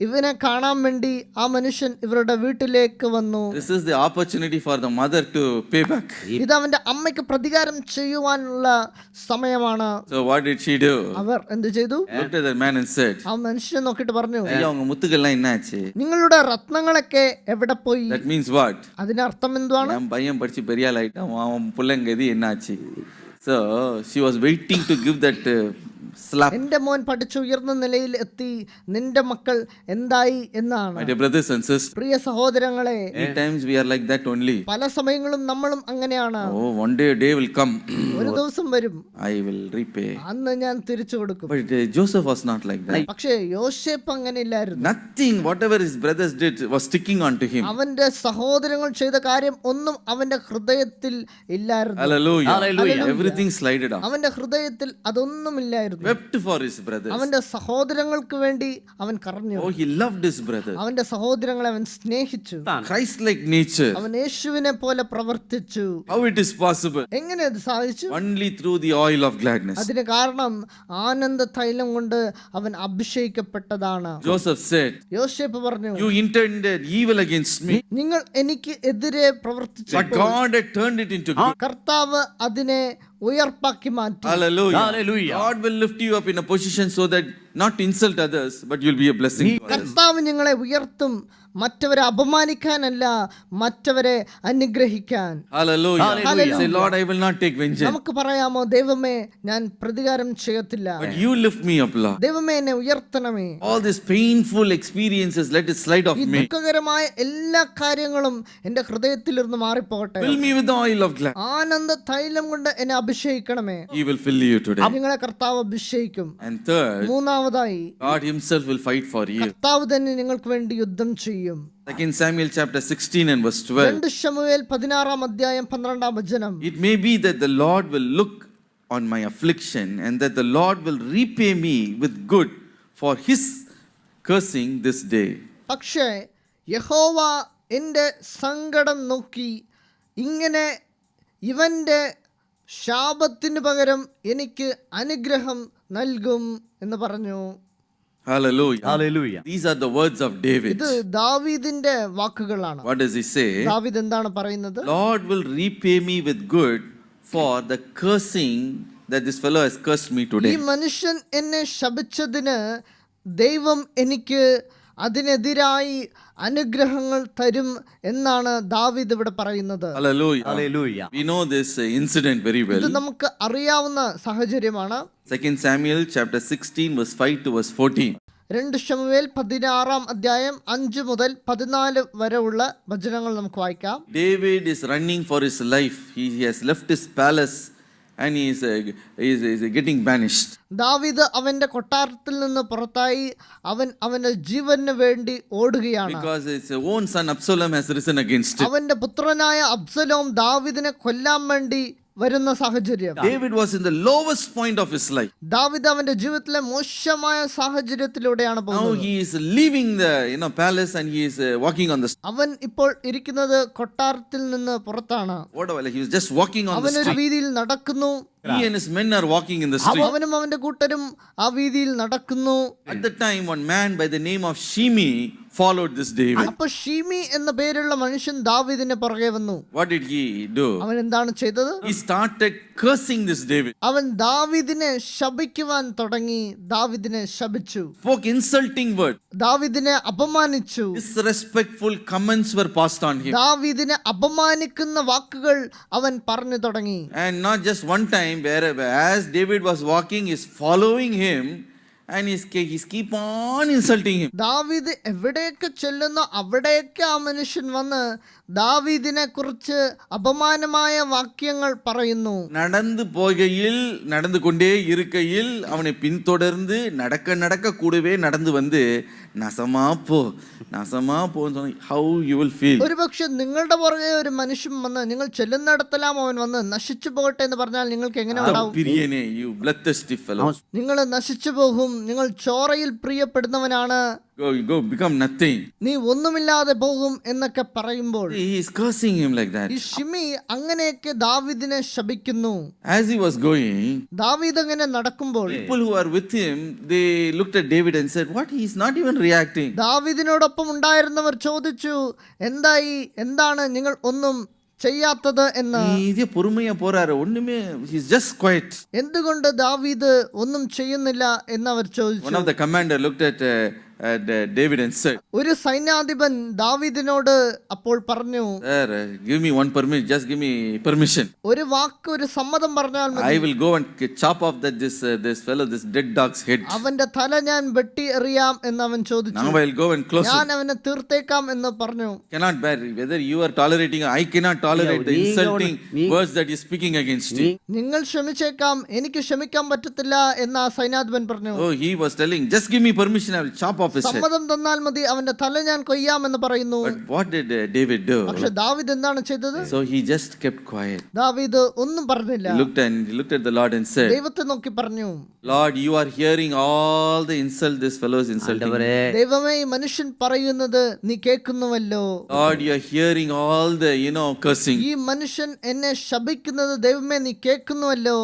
ഇവനെ കാണാൻ വേണ്ടി ആ മനുഷ്യൻ ഇവരുടെ വീട്ടിലേക്ക് വന്നു. this is the opportunity for the mother to pay back. ഇത് അവന്റെ അമ്മയ്ക്ക് പ്രതികാരം ചെയ്യുവാനുള്ള സമയമാണ്. So what did she do? അവർ എന്ത് ചെയ്തു? Looked at the man and said, ആ മനുഷ്യനെ നോക്കിയിട്ട് പറഞ്ഞു, ஐயா உங்க முத்துக்கெல்லாம் என்னாச்சு? നിങ്ങളുടെ രത്നങ്ങളൊക്കെ എവിടെ പോയി? That means what? അതിനർത്ഥം എന്തുവാണ്? என் பையன் படிச்சு பெரிய ஆள் ஆயிட்டான், அவன் பிள்ளைங்க இது என்னாச்சு? So she was waiting to give that slap. എന്റെ മോൻ പഠിച്ചു ഉയർന്ന നിലയിൽ എത്തി, നിന്റെ മക്കൾ എന്തായി എന്നാണ്. My dear brothers and sisters, പ്രിയ സഹോദരങ്ങളെ, many times we are like that only. പല സമയങ്ങളും നമ്മളും അങ്ങനെയാണ്. Oh, one day a day will come, ഒരു ദിവസം വരും, I will repay. അന്ന് ഞാൻ തിരിച്ചു കൊടുക്കും. But Joseph was not like that. പക്ഷേ യോസേപ്പ് അങ്ങനെ ഇല്ലായിരുന്നു. Nothing, whatever his brothers did was sticking onto him. അവന്റെ സഹോദരങ്ങൾ ചെയ്ത കാര്യം ഒന്നും അവന്റെ ഹൃദയത്തിൽ ഇല്ലായിരുന്നു. Hallelujah. Everything slided off. അവന്റെ ഹൃദയത്തിൽ അതൊന്നുമില്ലായിരുന്നു. Wept for his brothers. അവന്റെ സഹോദരങ്ങൾക്ക് വേണ്ടി അവൻ കരഞ്ഞു. Oh, he loved his brothers. അവന്റെ സഹോദരങ്ങളെ അവൻ സ്നേഹിച്ചു. Christ-like nature. അവൻ യേശുവിനെ പോലെ പ്രവർത്തിച്ചു. How it is possible? എങ്ങനെ അത് സാധിച്ചു? Only through the oil of gladness. അതിന് കാരണം ആനന്ദ തൈലം കൊണ്ട് അവൻ അഭിഷേകിക്കപ്പെട്ടതാണ്. Joseph said, യോസേപ്പ് പറഞ്ഞു, you intended evil against me, നിങ്ങൾ എനിക്ക് എതിരെ പ്രവർത്തിച്ചു, but God had turned it into good. കർത്താവ് അതിനെ ഉയർപ്പാക്കി മാറ്റി. Hallelujah. God will lift you up in a position so that not to insult others, but you'll be a blessing to others. കർത്താവ് നിങ്ങളെ ഉയർത്തും, മറ്റവരെ അപമാനിക്കാനല്ല, മറ്റവരെ അനുഗ്രഹിക്കാൻ. Hallelujah. Hallelujah. Say, Lord, I will not take vengeance. നമുക്ക് പറയാമോ, ദൈവമേ ഞാൻ പ്രതികാരം ചെയ്യത്തില്ല, But you lift me up, Lord. ദൈവമേ എന്നെ ഉയർത്തണമേ. All these painful experiences, let it slide off ഈ me. ദുഃഖകരമായ എല്ലാ കാര്യങ്ങളും എന്റെ ഹൃദയത്തിലിരുന്ന് മാറിപ്പോകട്ടെ. Fill me with the oil of gladness. ആനന്ദ തൈലം കൊണ്ട് എന്നെ അഭിഷേകിക്കണമേ. He will fill you today. നിങ്ങളെ കർത്താവ് അഭിഷേകിക്കും. And third, മൂന്നാമതായി God himself will fight for you. കർത്താവ് തന്നെ നിങ്ങൾക്ക് വേണ്ടി യുദ്ധം ചെയ്യും. 2 Samuel chapter 16 and verse 12. 2 Samuel 16:12. It may be that the Lord will look on my affliction and that the Lord will repay me with good for his cursing this day. പക്ഷേ യഹോവ എൻ്റെ സങ്കടം നോക്കി ഇങ്ങനെ ഇവൻ്റെ ശാപത്തിന് പകരം എനിക്ക് അനുഗ്രഹം നൽകും എന്ന് പറഞ്ഞു. Hallelujah. Hallelujah. These are the words of David. ഇത് ദാവീദിന്റെ വാക്കുകളാണ്. What does he say? ദാവീദ് എന്താണ് പറയുന്നത്? Lord will repay me with good for the cursing that this fellow has cursed me ഈ today. മനുഷ്യൻ എന്നെ ശപിച്ചതിന് ദൈവം എനിക്ക് അതിനെതിരായി അനുഗ്രഹങ്ങൾ തരും എന്നാണ് ദാവീദ് ഇവിടെ പറയുന്നത്. Hallelujah. Hallelujah. We know this incident very ഇത് well. നമുക്ക് അറിയാവുന്ന സാഹചര്യമാണ്. 2 Samuel chapter 16 verse 5 to verse 14. 2 ശമൂവേൽ 16:5 മുതൽ 14 വരെ ഉള്ള വചനങ്ങൾ നമുക്ക് വായിക്കാം. David is running for his life. He has left his palace and he is getting banished. ദാവീദ് അവന്റെ കൊട്ടാരത്തിൽ നിന്ന് പുറത്തായി അവന്റെ ജീവന് വേണ്ടി ഓടുകയാണ്. Because his own son Absalom has risen against him. അവന്റെ പുത്രനായ അബ്സലോം ദാവീദിനെ കൊല്ലാൻ വേണ്ടി വരുന്ന സാഹചര്യം. David was in the lowest point of his life. ദാവീദ് അവന്റെ ജീവിതത്തിലെ മോശമായ സാഹചര്യത്തിലൂടെയാണ് Now പോകുന്നത്. he is leaving the palace and he is walking on the street. അവൻ ഇപ്പോൾ ഇരിക്കുന്നത് കൊട്ടാരത്തിൽ നിന്ന് പുറത്താണ്. Whatever, he was just walking on the അവനൊരു street. വീതിയിൽ നടക്കുന്നു. He and his men are walking in the street. അവനും അവന്റെ കൂട്ടരും ആ വീതിയിൽ നടക്കുന്നു. At the time, one man by the name of Shimei followed this David. അപ്പൊ ഷീമി എന്ന പേരുള്ള മനുഷ്യൻ ദാവീദിന്റെ പുറകെ വന്നു. What did he do? അവൻ എന്താണ് ചെയ്തത്? He started cursing this David. അവൻ ദാവീദിനെ ശപിക്കുവാൻ തുടങ്ങി. ദാവീദിനെ ശപിച്ചു. Spoke insulting words. ദാവീദിനെ അപമാനിച്ചു. Disrespectful comments were passed on him. ദാവീദിനെ അപമാനിക്കുന്ന വാക്കുകൾ അവൻ പറഞ്ഞു തുടങ്ങി. And not just one time, wherever as David was walking, is following him and he's keep on insulting him. ദാവീദ് എവിടെയൊക്കെ ചെല്ലുന്നോ അവിടെയൊക്കെ ആ മനുഷ്യൻ വന്ന് ദാവീദിനെ കുറിച്ച് അപമാനമായ വാക്യങ്ങൾ പറയുന്നു. நடந்து கொண்டே இருக்கையில் அவனை பின்தொடர்ந்து நடக்க கூடவே நடந்து வந்து நசமா போன்னு சொன்னா how you will feel. ഒരുപക്ഷെ നിങ്ങളുടെ പുറകെ ഒരു മനുഷ്യൻ വന്ന് നിങ്ങൾ ചെല്ലുന്നിടത്തെല്ലാം അവൻ വന്ന് നശിച്ചു പോകട്ടെ എന്ന് പറഞ്ഞാൽ നിങ്ങൾക്ക് എങ്ങനെ ഉണ്ടാവും? പിരിയനെ, you bloodthirsty fellow. നിങ്ങൾ നശിച്ചു പോകും. നിങ്ങൾ ചോരയിൽ പ്രിയപ്പെടുന്നവനാണ്. Go become nothing. നീ ഒന്നുമില്ലാതെ പോകും എന്നൊക്കെ പറയുമ്പോൾ He is cursing him like that. ഈ ഷിമി അങ്ങനെയൊക്കെ ദാവീദിനെ ശപിക്കുന്നു. As he was going, ദാവീദ് അങ്ങനെ നടക്കുമ്പോൾ people who are with him, they looked at David and said, what, he is not even reacting. ദാവീദിനോടൊപ്പം ഉണ്ടായിരുന്നവർ ചോദിച്ചു, എന്താണ് നിങ്ങൾ ഒന്നും ചെയ്യാത്തത് എന്ന്. இதே பொறுமையா போறாரு, ஒண்ணுமே, he is just quiet. എന്തുകൊണ്ട് ദാവീദ് ഒന്നും ചെയ്യുന്നില്ല എന്ന് അവർ ചോദിച്ചു. One of the commander looked at David and said, ഒരു സൈന്യാധിപൻ ദാവീദിനോട് അപ്പോൾ പറഞ്ഞു, sir, give me one permission, just give me permission. ഒരു വാക്ക്, ഒരു സമ്മതം പറഞ്ഞാൽ മതി. I will go and chop off this fellow, this dead dog's head. അവന്റെ തല ഞാൻ വെട്ടി എറിയാം എന്ന് അവൻ ചോദിച്ചു. Now I will go and close ഞാൻ it. അവനെ തീർത്തേക്കാം എന്ന് പറഞ്ഞു. Cannot bear, whether you are tolerating, I cannot tolerate the insulting words that he is speaking against you. നിങ്ങൾ ക്ഷമിച്ചേക്കാം, എനിക്ക് ക്ഷമിക്കാൻ പറ്റത്തില്ല എന്ന് ആ സൈന്യാധിപൻ പറഞ്ഞു. Oh, he was telling, just give me permission, I will chop off his head. സമ്മതം തന്നാൽ മതി, അവന്റെ തല ഞാൻ കൊയ്യാമെന്ന് പറയുന്നു. But what did David do? പക്ഷെ ദാവീദ് എന്താണ് ചെയ്തത്? So he just kept quiet. ദാവീദ് ഒന്നും പറഞ്ഞില്ല. He looked at the Lord and said, ദൈവത്തെ നോക്കി പറഞ്ഞു, Lord, you are hearing all the insult this fellow is insulting. ദൈവമേ ഈ മനുഷ്യൻ പറയുന്നത് നീ കേൾക്കുന്നുവല്ലോ. Lord, you are hearing all the cursing. ഈ മനുഷ്യൻ എന്നെ ശപിക്കുന്നത് ദൈവമേ നീ കേൾക്കുന്നുവല്ലോ.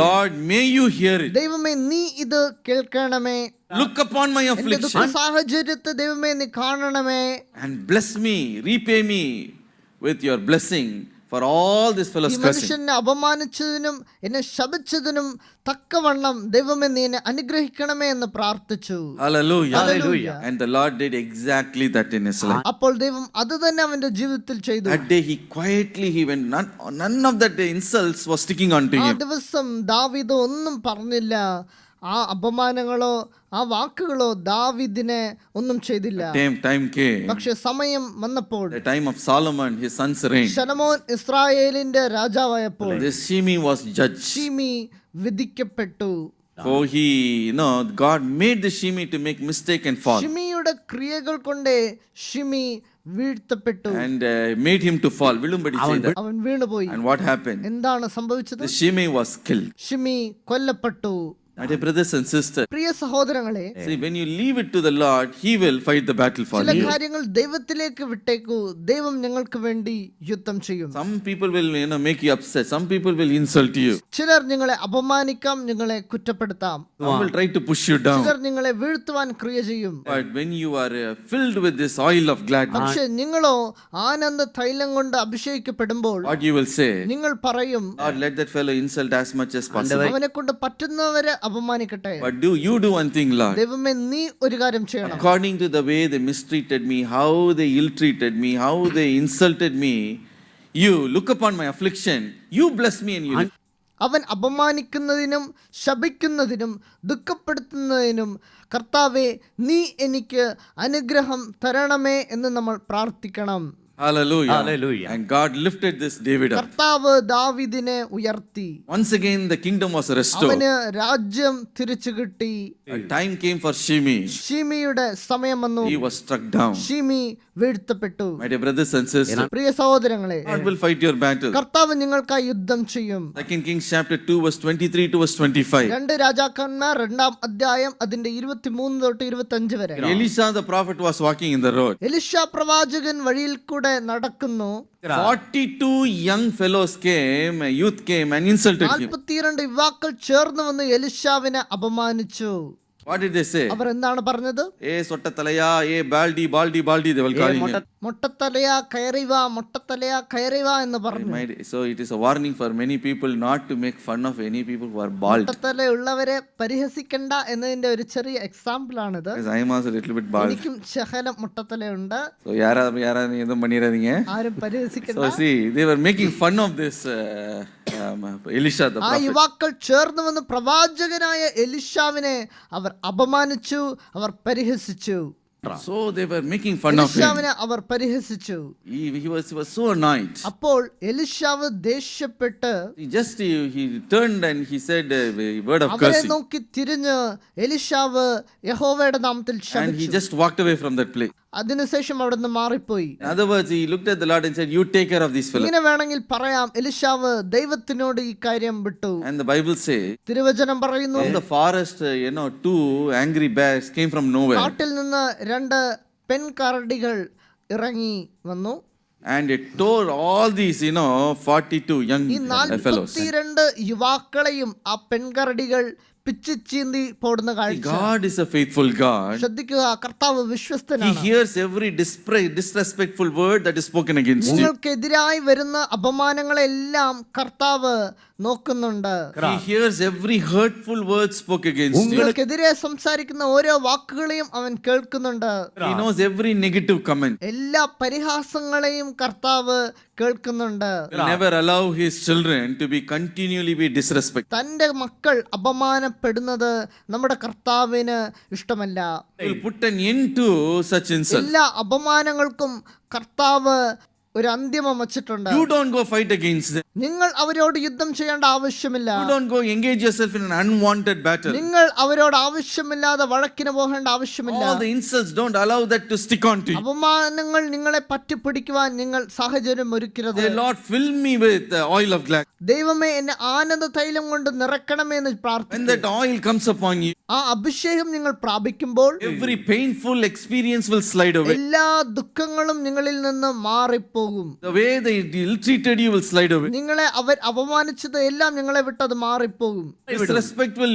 Lord, may you hear it. ദൈവമേ നീ ഇത് കേൾക്കണമേ. Look upon my എന്റെ ദുഃഖ affliction സാഹചര്യത്തെ ദൈവമേ നീ കാണണമേ. and bless me, repay me with your blessing for all this ഈ fellow's cursing. മനുഷ്യനെ അപമാനിച്ചതിനും എന്നെ ശപിച്ചതിനും തക്കവണ്ണം ദൈവമേ നീ എന്നെ അനുഗ്രഹിക്കണമേ എന്ന് പ്രാർത്ഥിച്ചു. Hallelujah. Hallelujah. And the Lord did exactly that in his life. അപ്പോൾ ദൈവം അത് തന്നെ അവന്റെ ജീവിതത്തിൽ ചെയ്തു. That day he quietly he went. None of that insults was sticking onto ആ him. ദിവസം ദാവീദ് ഒന്നും പറഞ്ഞില്ല. ആ അപമാനങ്ങളോ ആ വാക്കുകളോ ദാവീദിനെ ഒന്നും ചെയ്തില്ല. Time came. പക്ഷെ സമയം വന്നപ്പോൾ, The time of Solomon, his son's reign. ശലോമോൻ ഇസ്രായേലിന്റെ രാജാവായപ്പോൾ This Shimei was judged. Shimi വിധിക്കപ്പെട്ടു. So he, God made the Shimei to make mistake and fall. ഷിമിയുടെ ക്രിയകൾ കൊണ്ട് Shimi വീഴ്ത്തപ്പെട്ടു. And made him to fall. വിളുമ്പടി ചെയ്ത. അവൻ വീണുപോയി. And what happened? എന്താണ് സംഭവിച്ചത്? The Shimei was killed. Shimi കൊല്ലപ്പെട്ടു. My dear brothers and sisters, പ്രിയ സഹോദരങ്ങളെ, see, when you leave it to the Lord, He will fight the battle for ചില you. കാര്യങ്ങൾ ദൈവത്തിലേക്ക് വിട്ടേക്കൂ. ദൈവം നിങ്ങൾക്ക് വേണ്ടി യുദ്ധം ചെയ്യും. Some people will, make you upset. Some people will insult you. ചിലർ നിങ്ങളെ അപമാനിക്കാം, നിങ്ങളെ കുറ്റപ്പെടുത്താം. Some will try to push you down. ചിലർ നിങ്ങളെ വീഴ്ത്തുവാൻ ക്രിയ ചെയ്യും. But when you are filled with this oil of gladness, പക്ഷെ നിങ്ങളോ ആനന്ദ തൈലം കൊണ്ട് അഭിഷേകിക്കപ്പെടുമ്പോൾ what you will say? നിങ്ങൾ പറയും, Lord, let that fellow insult as much as possible. അവനെ കൊണ്ട് പറ്റുന്നവരെ അപമാനിക്കട്ടെ. But you do one thing, Lord. ദൈവമേ നീ ഒരു കാര്യം ചെയ്യണം. According to the way they mistreated me, how they ill-treated me, how they insulted me, you look upon my affliction, you bless me and you lift. അവൻ അപമാനിക്കുന്നതിനും ശപിക്കുന്നതിനും ദുഃഖപ്പെടുത്തുന്നതിനും കർത്താവേ നീ എനിക്ക് അനുഗ്രഹം തരണമേ എന്ന് നമ്മൾ പ്രാർത്ഥിക്കണം. Hallelujah. Hallelujah. And God lifted this David up. കർത്താവ് ദാവീദിനെ ഉയർത്തി. Once again the kingdom was restored. അവന് രാജ്യം തിരിച്ചു കിട്ടി. A time came for Shimei. ഷിമിയുടെ സമയം വന്നു. He was struck down. Shimi വീഴ്ത്തപ്പെട്ടു. My dear brothers and sisters, പ്രിയ സഹോദരങ്ങളെ, God will fight your battle. കർത്താവ് നിങ്ങൾക്കായി യുദ്ധം ചെയ്യും. 2 Kings chapter 2 verse 23 to verse 25. 2 രാജാക്കന്മാർ 2-ാം അധ്യായം അതിന്റെ 23 തൊട്ട് 25 വരെ. Elisha the prophet was walking in the road. Elisha പ്രവാചകൻ വഴിയിൽ കൂടെ നടക്കുന്നു. 42 young fellows came, youth came and insulted him. 42 യുവാക്കൾ ചേർന്ന് വന്ന് എലിശാവിനെ അപമാനിച്ചു. What did they say? അവർ എന്താണ് പറഞ്ഞത്? Sottatalaya, baldi, they will call him. മൊട്ടത്തലയാ കയറിവാ, മൊട്ടത്തലയാ കയറിവാ എന്ന് പറഞ്ഞു. So it is a warning for many people not to make fun of any people who are bald. മൊട്ടത്തല ഉള്ളവരെ പരിഹസിക്കണ്ട എന്നതിന്റെ ഒരു ചെറിയ എക്സാമ്പിൾ ആണിത്. Because I am also a little bit bald. എനിക്കും ശകലം മുട്ടത്തലയുണ്ട്. So யாரா எதுவும் பண்ணிராதீங்க. ആരും പരിഹസിക്കണ്ട. So see, they were making fun of this Elisha the ആ prophet. യുവാക്കൾ ചേർന്ന് വന്ന് പ്രവാചകനായ എലിശാവിനെ അവർ അപമാനിച്ചു, അവർ പരിഹസിച്ചു. So they were making fun of him. എലിശാവിനെ അവർ പരിഹസിച്ചു. He was so annoyed. അപ്പോൾ എലിശാവ് ദേഷ്യപ്പെട്ട് He turned and he said a word of അവരെ cursing. നോക്കി തിരിഞ്ഞ് എലിശാവ് യഹോവയുടെ നാമത്തിൽ And he ശപിച്ചു. just walked away from that place. അതിനുശേഷം അവിടെ നിന്ന് മാറിപ്പോയി. In other words, he looked at the Lord and said, you take care of these fellows. ഇങ്ങനെ വേണമെങ്കിൽ പറയാം, എലിശാവ് ദൈവത്തിനോട് ഈ കാര്യം വിട്ടു. And the Bible says, തിരുവചനം പറയുന്നു, from the forest, 2 angry bears came from nowhere. കാട്ടിൽ നിന്ന് 2 പെൺകരടികൾ ഇറങ്ങി വന്നു. And it tore all these, 42 young ഈ fellows. 42 യുവാക്കളെയും ആ പെൺകരടികൾ പിച്ചിച്ചീന്തി പോടുന്ന കാഴ്ച. God is a faithful God. ശ്രദ്ധിക്കുക, കർത്താവ് He വിശ്വസ്തനാണ്. hears every disrespectful word that is spoken against you. നിങ്ങൾക്കെതിരായി വരുന്ന അപമാനങ്ങളെല്ലാം കർത്താവ് നോക്കുന്നുണ്ട്. He hears every hurtful word spoken against you. നിങ്ങൾക്കെതിരെ സംസാരിക്കുന്ന ഓരോ വാക്കുകളെയും അവൻ കേൾക്കുന്നുണ്ട്. He knows every negative comment. എല്ലാ പരിഹാസങ്ങളെയും കർത്താവ് കേൾക്കുന്നുണ്ട്. Will never allow his children to be continually be disrespected. തന്റെ മക്കൾ അപമാനപ്പെടുന്നത് നമ്മുടെ കർത്താവിന് ഇഷ്ടമല്ല. He will put an end to such insults. എല്ലാ അപമാനങ്ങൾക്കും കർത്താവ് ഒരു അന്തിമം വച്ചിട്ടുണ്ട്. You don't go fight against them. നിങ്ങൾ അവരോട് യുദ്ധം ചെയ്യേണ്ട ആവശ്യമില്ല. You don't go engage yourself in an unwanted battle. നിങ്ങൾ അവരോട് ആവശ്യമില്ലാതെ വഴക്കിന് പോകേണ്ട ആവശ്യമില്ല. All the insults, don't allow that to stick on to you. അപമാനങ്ങൾ നിങ്ങളെ പറ്റിപ്പിടിക്കുവാൻ നിങ്ങൾ സാഹചര്യം ഒരുക്കരുത്. Say, Lord, fill me with the oil of gladness. ദൈവമേ എന്നെ ആനന്ദ തൈലം കൊണ്ട് നിറക്കണമേ എന്ന് When പ്രാർത്ഥിക്കുന്നു. that oil comes upon you, ആ അഭിഷേകം നിങ്ങൾ പ്രാപിക്കുമ്പോൾ every painful experience will slide away. എല്ലാ ദുഃഖങ്ങളും നിങ്ങളിൽ നിന്ന് മാറിപ്പോകും. The way they ill-treated you will slide away. നിങ്ങളെ അവർ അപമാനിച്ചത് എല്ലാം നിങ്ങളെ വിട്ടത് മാറിപ്പോകും. Disrespect will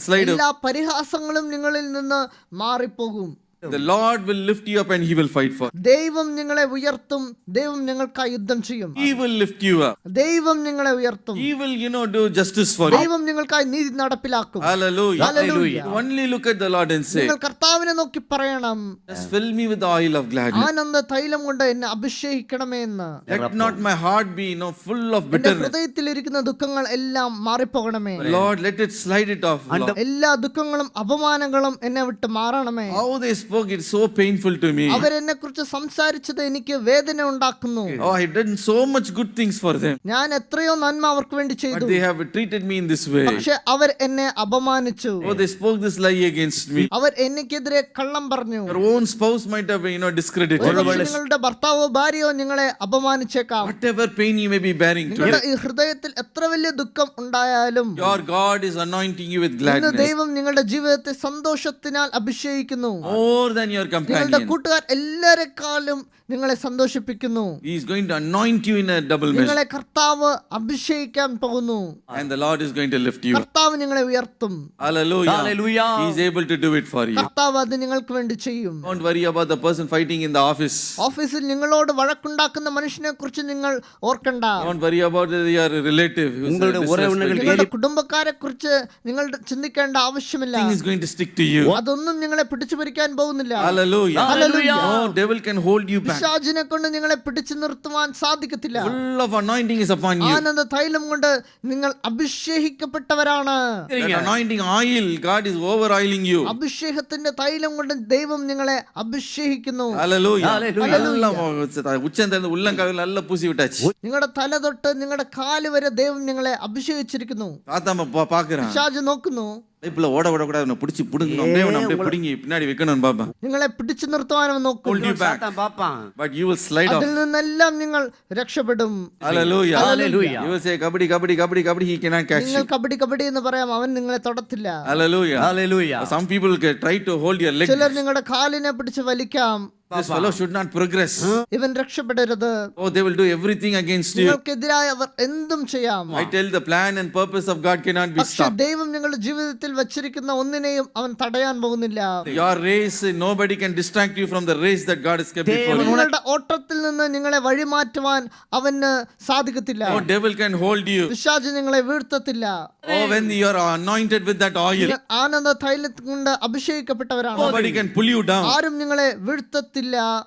slide away. എല്ലാ പരിഹാസങ്ങളും നിങ്ങളിൽ നിന്ന് മാറിപ്പോകും. The Lord will lift you up and he will fight for you. ദൈവം നിങ്ങളെ ഉയർത്തും, ദൈവം നിങ്ങൾക്കായി യുദ്ധം ചെയ്യും. He will lift you up. ദൈവം നിങ്ങളെ ഉയർത്തും, He will, do justice for you. ദൈവം നിങ്ങൾക്കായി നീതി നടപ്പിലാക്കും. Hallelujah. Hallelujah. You only look at the Lord and say, നിങ്ങൾ കർത്താവിനെ നോക്കി പറയണം, just fill me with the oil of gladness. ആനന്ദ തൈലം കൊണ്ട് എന്നെ അഭിഷേകിക്കണമേ എന്ന്. Let not my heart be, full of എന്റെ bitterness. ഹൃദയത്തിലിരിക്കുന്ന ദുഃഖങ്ങൾ എല്ലാം മാറിപ്പോകണമേ. Lord, let it slide it off. Lord. എല്ലാ ദുഃഖങ്ങളും അപമാനങ്ങളും എന്നെ വിട്ട് മാറണമേ. How they spoke, it's so painful to me. അവരെന്നെ കുറിച്ച് സംസാരിച്ചത് എനിക്ക് വേദന ഉണ്ടാക്കുന്നു. Oh, I did so much good things for them, ഞാൻ എത്രയോ നന്മ അവർക്ക് വേണ്ടി but ചെയ്തു, they have treated me in this way. പക്ഷെ അവർ എന്നെ അപമാനിച്ചു. Oh, they spoke this lie against me. അവർ എനിക്കെതിരെ കള്ളം പറഞ്ഞു. Your own spouse might have, discredited. ഒരുപക്ഷേ നിങ്ങളുടെ ഭർത്താവോ ഭാര്യയോ നിങ്ങളെ അപമാനിച്ചേക്കാം. Whatever pain you may be bearing നിങ്ങളുടെ today, ഈ ഹൃദയത്തിൽ എത്ര വലിയ ദുഃഖം ഉണ്ടായാലും your God is anointing you with ഇന്ന് gladness ദൈവം നിങ്ങളുടെ ജീവിതത്തെ സന്തോഷത്തിനാൽ അഭിഷേകിക്കുന്നു. more than your നിങ്ങളുടെ companion. കൂട്ടുകാർ എല്ലാരെക്കാളും നിങ്ങളെ സന്തോഷിപ്പിക്കുന്നു. He is going to anoint you in a double measure, നിങ്ങളെ കർത്താവ് അഭിഷേകിക്കാൻ പോകുന്നു. and the Lord is going to lift you up. കർത്താവ് നിങ്ങളെ ഉയർത്തും. Hallelujah. Hallelujah. He is able to do it for you. കർത്താവ് അത് നിങ്ങൾക്ക് വേണ്ടി ചെയ്യും. Don't worry about the person fighting in the office. ഓഫീസിൽ നിങ്ങളോട് വഴക്കുണ്ടാക്കുന്ന മനുഷ്യനെ കുറിച്ച് നിങ്ങൾ ഓർക്കണ്ട. Don't worry about your relative who is ഉങ്ങളുടെ ഉറവിടങ്ങൾ നിങ്ങളുടെ കുടുംബക്കാരെ കുറിച്ച് നിങ്ങൾ ചിന്തിക്കേണ്ട ആവശ്യമില്ല. Nothing is going to stick to you. അതൊന്നും നിങ്ങളെ പിടിച്ചു പറിക്കാൻ പോകുന്നില്ല. Hallelujah. Hallelujah. No devil can hold you back. പിശാചിനെ കൊണ്ട് നിങ്ങളെ പിടിച്ചു നിർത്തുവാൻ സാധിക്കത്തില്ല. Full of anointing is upon you. ആനന്ദ തൈലം കൊണ്ട് നിങ്ങൾ അഭിഷേകിക്കപ്പെട്ടവരാണ്. That anointing oil, God is over oiling you. അഭിഷേകത്തിന്റെ തൈലം കൊണ്ട് ദൈവം നിങ്ങളെ അഭിഷേകിക്കുന്നു. Hallelujah. Hallelujah. ഉച്ചന്തേന്ന് ഉള്ളം കവിൽ നല്ല പൂശി വിട്ടാச்சு. നിങ്ങളുടെ തല തൊട്ട് നിങ്ങളുടെ കാല് വരെ ദൈവം നിങ്ങളെ അഭിഷേകിച്ചിരിക്കുന്നു. தாத்தாம பாக்குறான். പിശാച് നോക്കുന്നു. இப்பல ஓட ஓட கூட அவனை பிடிச்சி புடுங்கணும், அப்படியே பிடிங்கி பின்னாடி வைக்கணும் பாப்பா. നിങ്ങളെ പിടിച്ചു നിർത്തുവാനും നോക്കും. Hold you back, സാത്താൻ പാപ്പാൻ. but you will slide off. അതിൽ നിന്നെല്ലാം നിങ്ങൾ രക്ഷപ്പെടും. Hallelujah. Hallelujah. You will say kabadi kabadi kabadi kabadi, he cannot catch നിങ്ങൾ you. കബഡി കബഡി എന്ന് പറയാം, അവൻ നിങ്ങളെ തൊടത്തില്ല. Hallelujah. Hallelujah. Some people try to hold your leg. ചിലർ നിങ്ങളുടെ കാലിനെ പിടിച്ച് വലിക്കാം. This fellow should not progress. ഇവൻ രക്ഷപ്പെടരുത്. Oh, they will do everything against you. നിങ്ങൾക്കെതിരായി അവർ എന്തും ചെയ്യാം. I tell the plan and purpose of God cannot be പക്ഷെ stopped. ദൈവം നിങ്ങളുടെ ജീവിതത്തിൽ വച്ചിരിക്കുന്ന ഒന്നിനെയും അവൻ തടയാൻ പോകുന്നില്ല. Your race, nobody can distract you from the race that God has kept before you. നിങ്ങളുടെ ഓട്ടത്തിൽ നിന്ന് നിങ്ങളെ വഴിമാറ്റുവാൻ അവന് സാധിക്കത്തില്ല. No devil can hold you. പിശാച് നിങ്ങളെ വീഴ്ത്തത്തില്ല. Oh, when you are anointed with that oil, നിങ്ങൾ ആനന്ദ തൈലം കൊണ്ട് അഭിഷേകിക്കപ്പെട്ടവരാണ്. nobody can pull you down. ആരും നിങ്ങളെ വീഴ്ത്തത്തില്ല.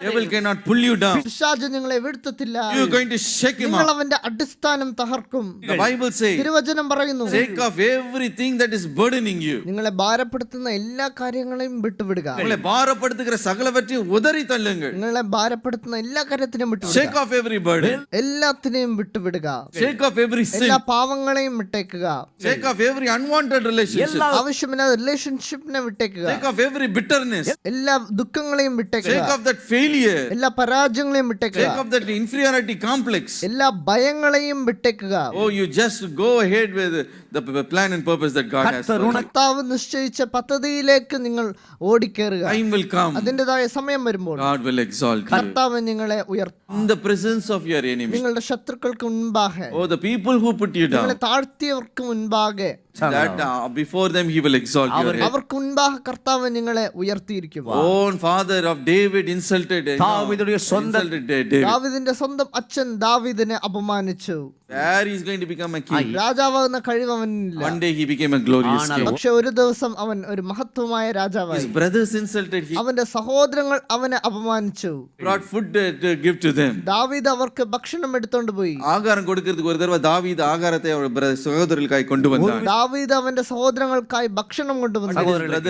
Devil cannot pull you down. പിശാച് നിങ്ങളെ വീഴ്ത്തത്തില്ല. You are going to shake him നിങ്ങൾ up. അവന്റെ അടിസ്ഥാനം തകർക്കും. The Bible says, തിരുവചനം പറയുന്നു, take off everything that is burdening you. നിങ്ങളെ ഭാരപ്പെടുത്തുന്ന എല്ലാ കാര്യങ്ങളെയും വിട്ടുവിടുക. உங்களை பாரப்படுத்துகிற சகலவற்றையும் உதறி தள்ளுங்கள். നിങ്ങളെ ഭാരപ്പെടുത്തുന്ന എല്ലാ കാര്യത്തിനും വിട്ടുവിടുക. Shake off every burden. എല്ലാത്തിനെയും വിട്ടുവിടുക. Shake off every sin. എല്ലാ പാവങ്ങളെയും വിട്ടേക്കുക. Shake off every unwanted relationship. ആവശ്യമില്ലാത്ത റിലേഷൻഷിപ്പിനെ വിട്ടേക്കുക. Shake off every bitterness. എല്ലാ ദുഃഖങ്ങളെയും വിട്ടേക്കുക. Shake off that failure. എല്ലാ പരാജയങ്ങളെയും വിട്ടേക്കുക. Shake off that inferiority complex. എല്ലാ ഭയങ്ങളെയും വിട്ടേക്കുക. Oh, you just go ahead with the plan and purpose that God has for you. കർത്താവ് നിശ്ചയിച്ച പദ്ധതിയിലേക്ക് നിങ്ങൾ ഓടിക്കേറുക. Time will come. അതിൻ്റെതായ സമയം വരുമ്പോൾ God will exalt you. കർത്താവ് നിങ്ങളെ ഉയർത്തും. In the presence of your enemy. നിങ്ങളുടെ ശത്രുക്കൾക്ക് മുൻപാകെ, Oh, the people who put you down. നിങ്ങളെ താഴ്ത്തിയവർക്ക് മുൻപാകെ, That before them he will exalt your head. അവർക്ക് മുൻപാകെ കർത്താവ് നിങ്ങളെ ഉയർത്തിയിരിക്കും. Own father of David insulted. ദാവീദുடைய സ്വന്തം David. ദാവീദിന്റെ സ്വന്തം അച്ഛൻ ദാവീദിനെ അപമാനിച്ചു. Where he is going to become a king. രാജാവാകുന്ന കഴിവ് അവനില്ല. One day he became a glorious king. പക്ഷെ ഒരു ദിവസം അവൻ ഒരു മഹത്വമായ രാജാവായി. His brothers insulted him. അവന്റെ സഹോദരങ്ങൾ അവനെ അപമാനിച്ചു. Brought food to give to them. ദാവീദ് അവർക്ക് ഭക്ഷണം എടുത്തോണ്ട് പോയി. ആഹാരം കൊടുக்கிறதுக்கு ഒരു தடவை தாவீது ஆகாரத்தை அவருடைய സഹോദരങ്ങൾക്കായി കൊണ്ടുവന്നാണ്. ദാവീദ് അവന്റെ സഹോദരങ്ങൾക്കായി ഭക്ഷണം കൊണ്ടുവന്നു.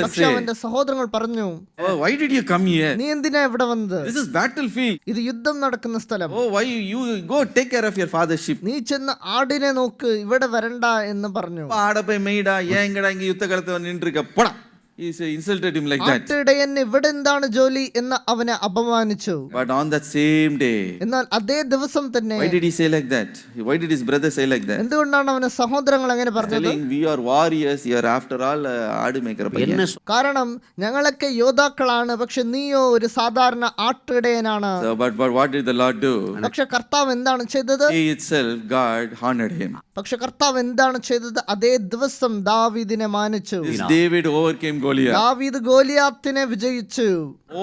പക്ഷെ അവന്റെ സഹോദരങ്ങൾ പറഞ്ഞു, Oh, why did you come here? നീ എന്തിനാ ഇവിടെ വന്നത്? This is battlefield. ഇത് യുദ്ധം നടക്കുന്ന സ്ഥലം. Oh, why you go take care of your father's sheep. നീ ചെന്ന് ആടിനെ നോക്ക്, ഇവിടെ വരണ്ട എന്ന് പറഞ്ഞു. ആട പോയി മെയ്ഡാ ഏങ്ങടാ ഇങ്ങ യുദ്ധകാലത്ത് നിന്നിരിക്ക പോടാ. He insulted him like that. ആട്ടിടയൻ ഇവിടെ എന്താണ് ജോലി എന്ന് അവനെ അപമാനിച്ചു. But on that same day, എന്നാൽ അതേ ദിവസം തന്നെ why did he say like that? Why did his brother say like that? എന്തുകൊണ്ടാണ് അവന്റെ സഹോദരങ്ങൾ അങ്ങനെ പറഞ്ഞത്? Telling we are warriors, you are after all ആട് മേക്കർ പയ്യൻ. കാരണം ഞങ്ങളൊക്കെ യോദ്ധാക്കളാണ്, പക്ഷെ നീയോ ഒരു സാധാരണ ആട്ടിടയനാണ്. So but what did the Lord do? പക്ഷെ കർത്താവ് എന്താണ് ചെയ്തത്? He itself, God honored him. പക്ഷെ കർത്താവ് എന്താണ് ചെയ്തത്? അതേ ദിവസം ദാവീദിനെ മാനിച്ചു. This David overcame Goliath. ദാവീദ് ഗോലിയാത്തിനെ വിജയിച്ചു.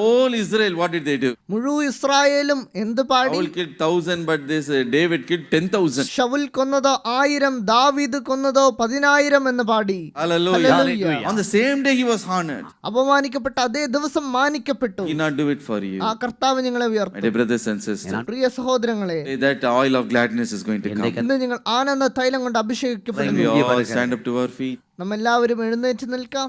All Israel, what did they do? മുഴുവൻ ഇസ്രായേലും എന്ത് പാടി? Saul killed 1,000, but this David killed 10,000. Saul കൊന്നതോ 1000, ദാവീദ് കൊന്നതോ 10,000 എന്ന് പാടി. Hallelujah. Hallelujah. On the same day he was honored. അപമാനിക്കപ്പെട്ട അതേ ദിവസം മാനിക്കപ്പെട്ടു. He not do it for you. ആ കർത്താവ് നിങ്ങളെ My ഉയർത്തും. dear brothers and sisters, പ്രിയ സഹോദരങ്ങളെ, that oil of gladness is going to come. ഇന്ന് നിങ്ങൾ ആനന്ദ തൈലം കൊണ്ട് Can അഭിഷേകിക്കപ്പെടുന്നു. we all stand up to our feet? നമ്മെല്ലാവരും എഴുന്നേറ്റ് നിൽക്കാം.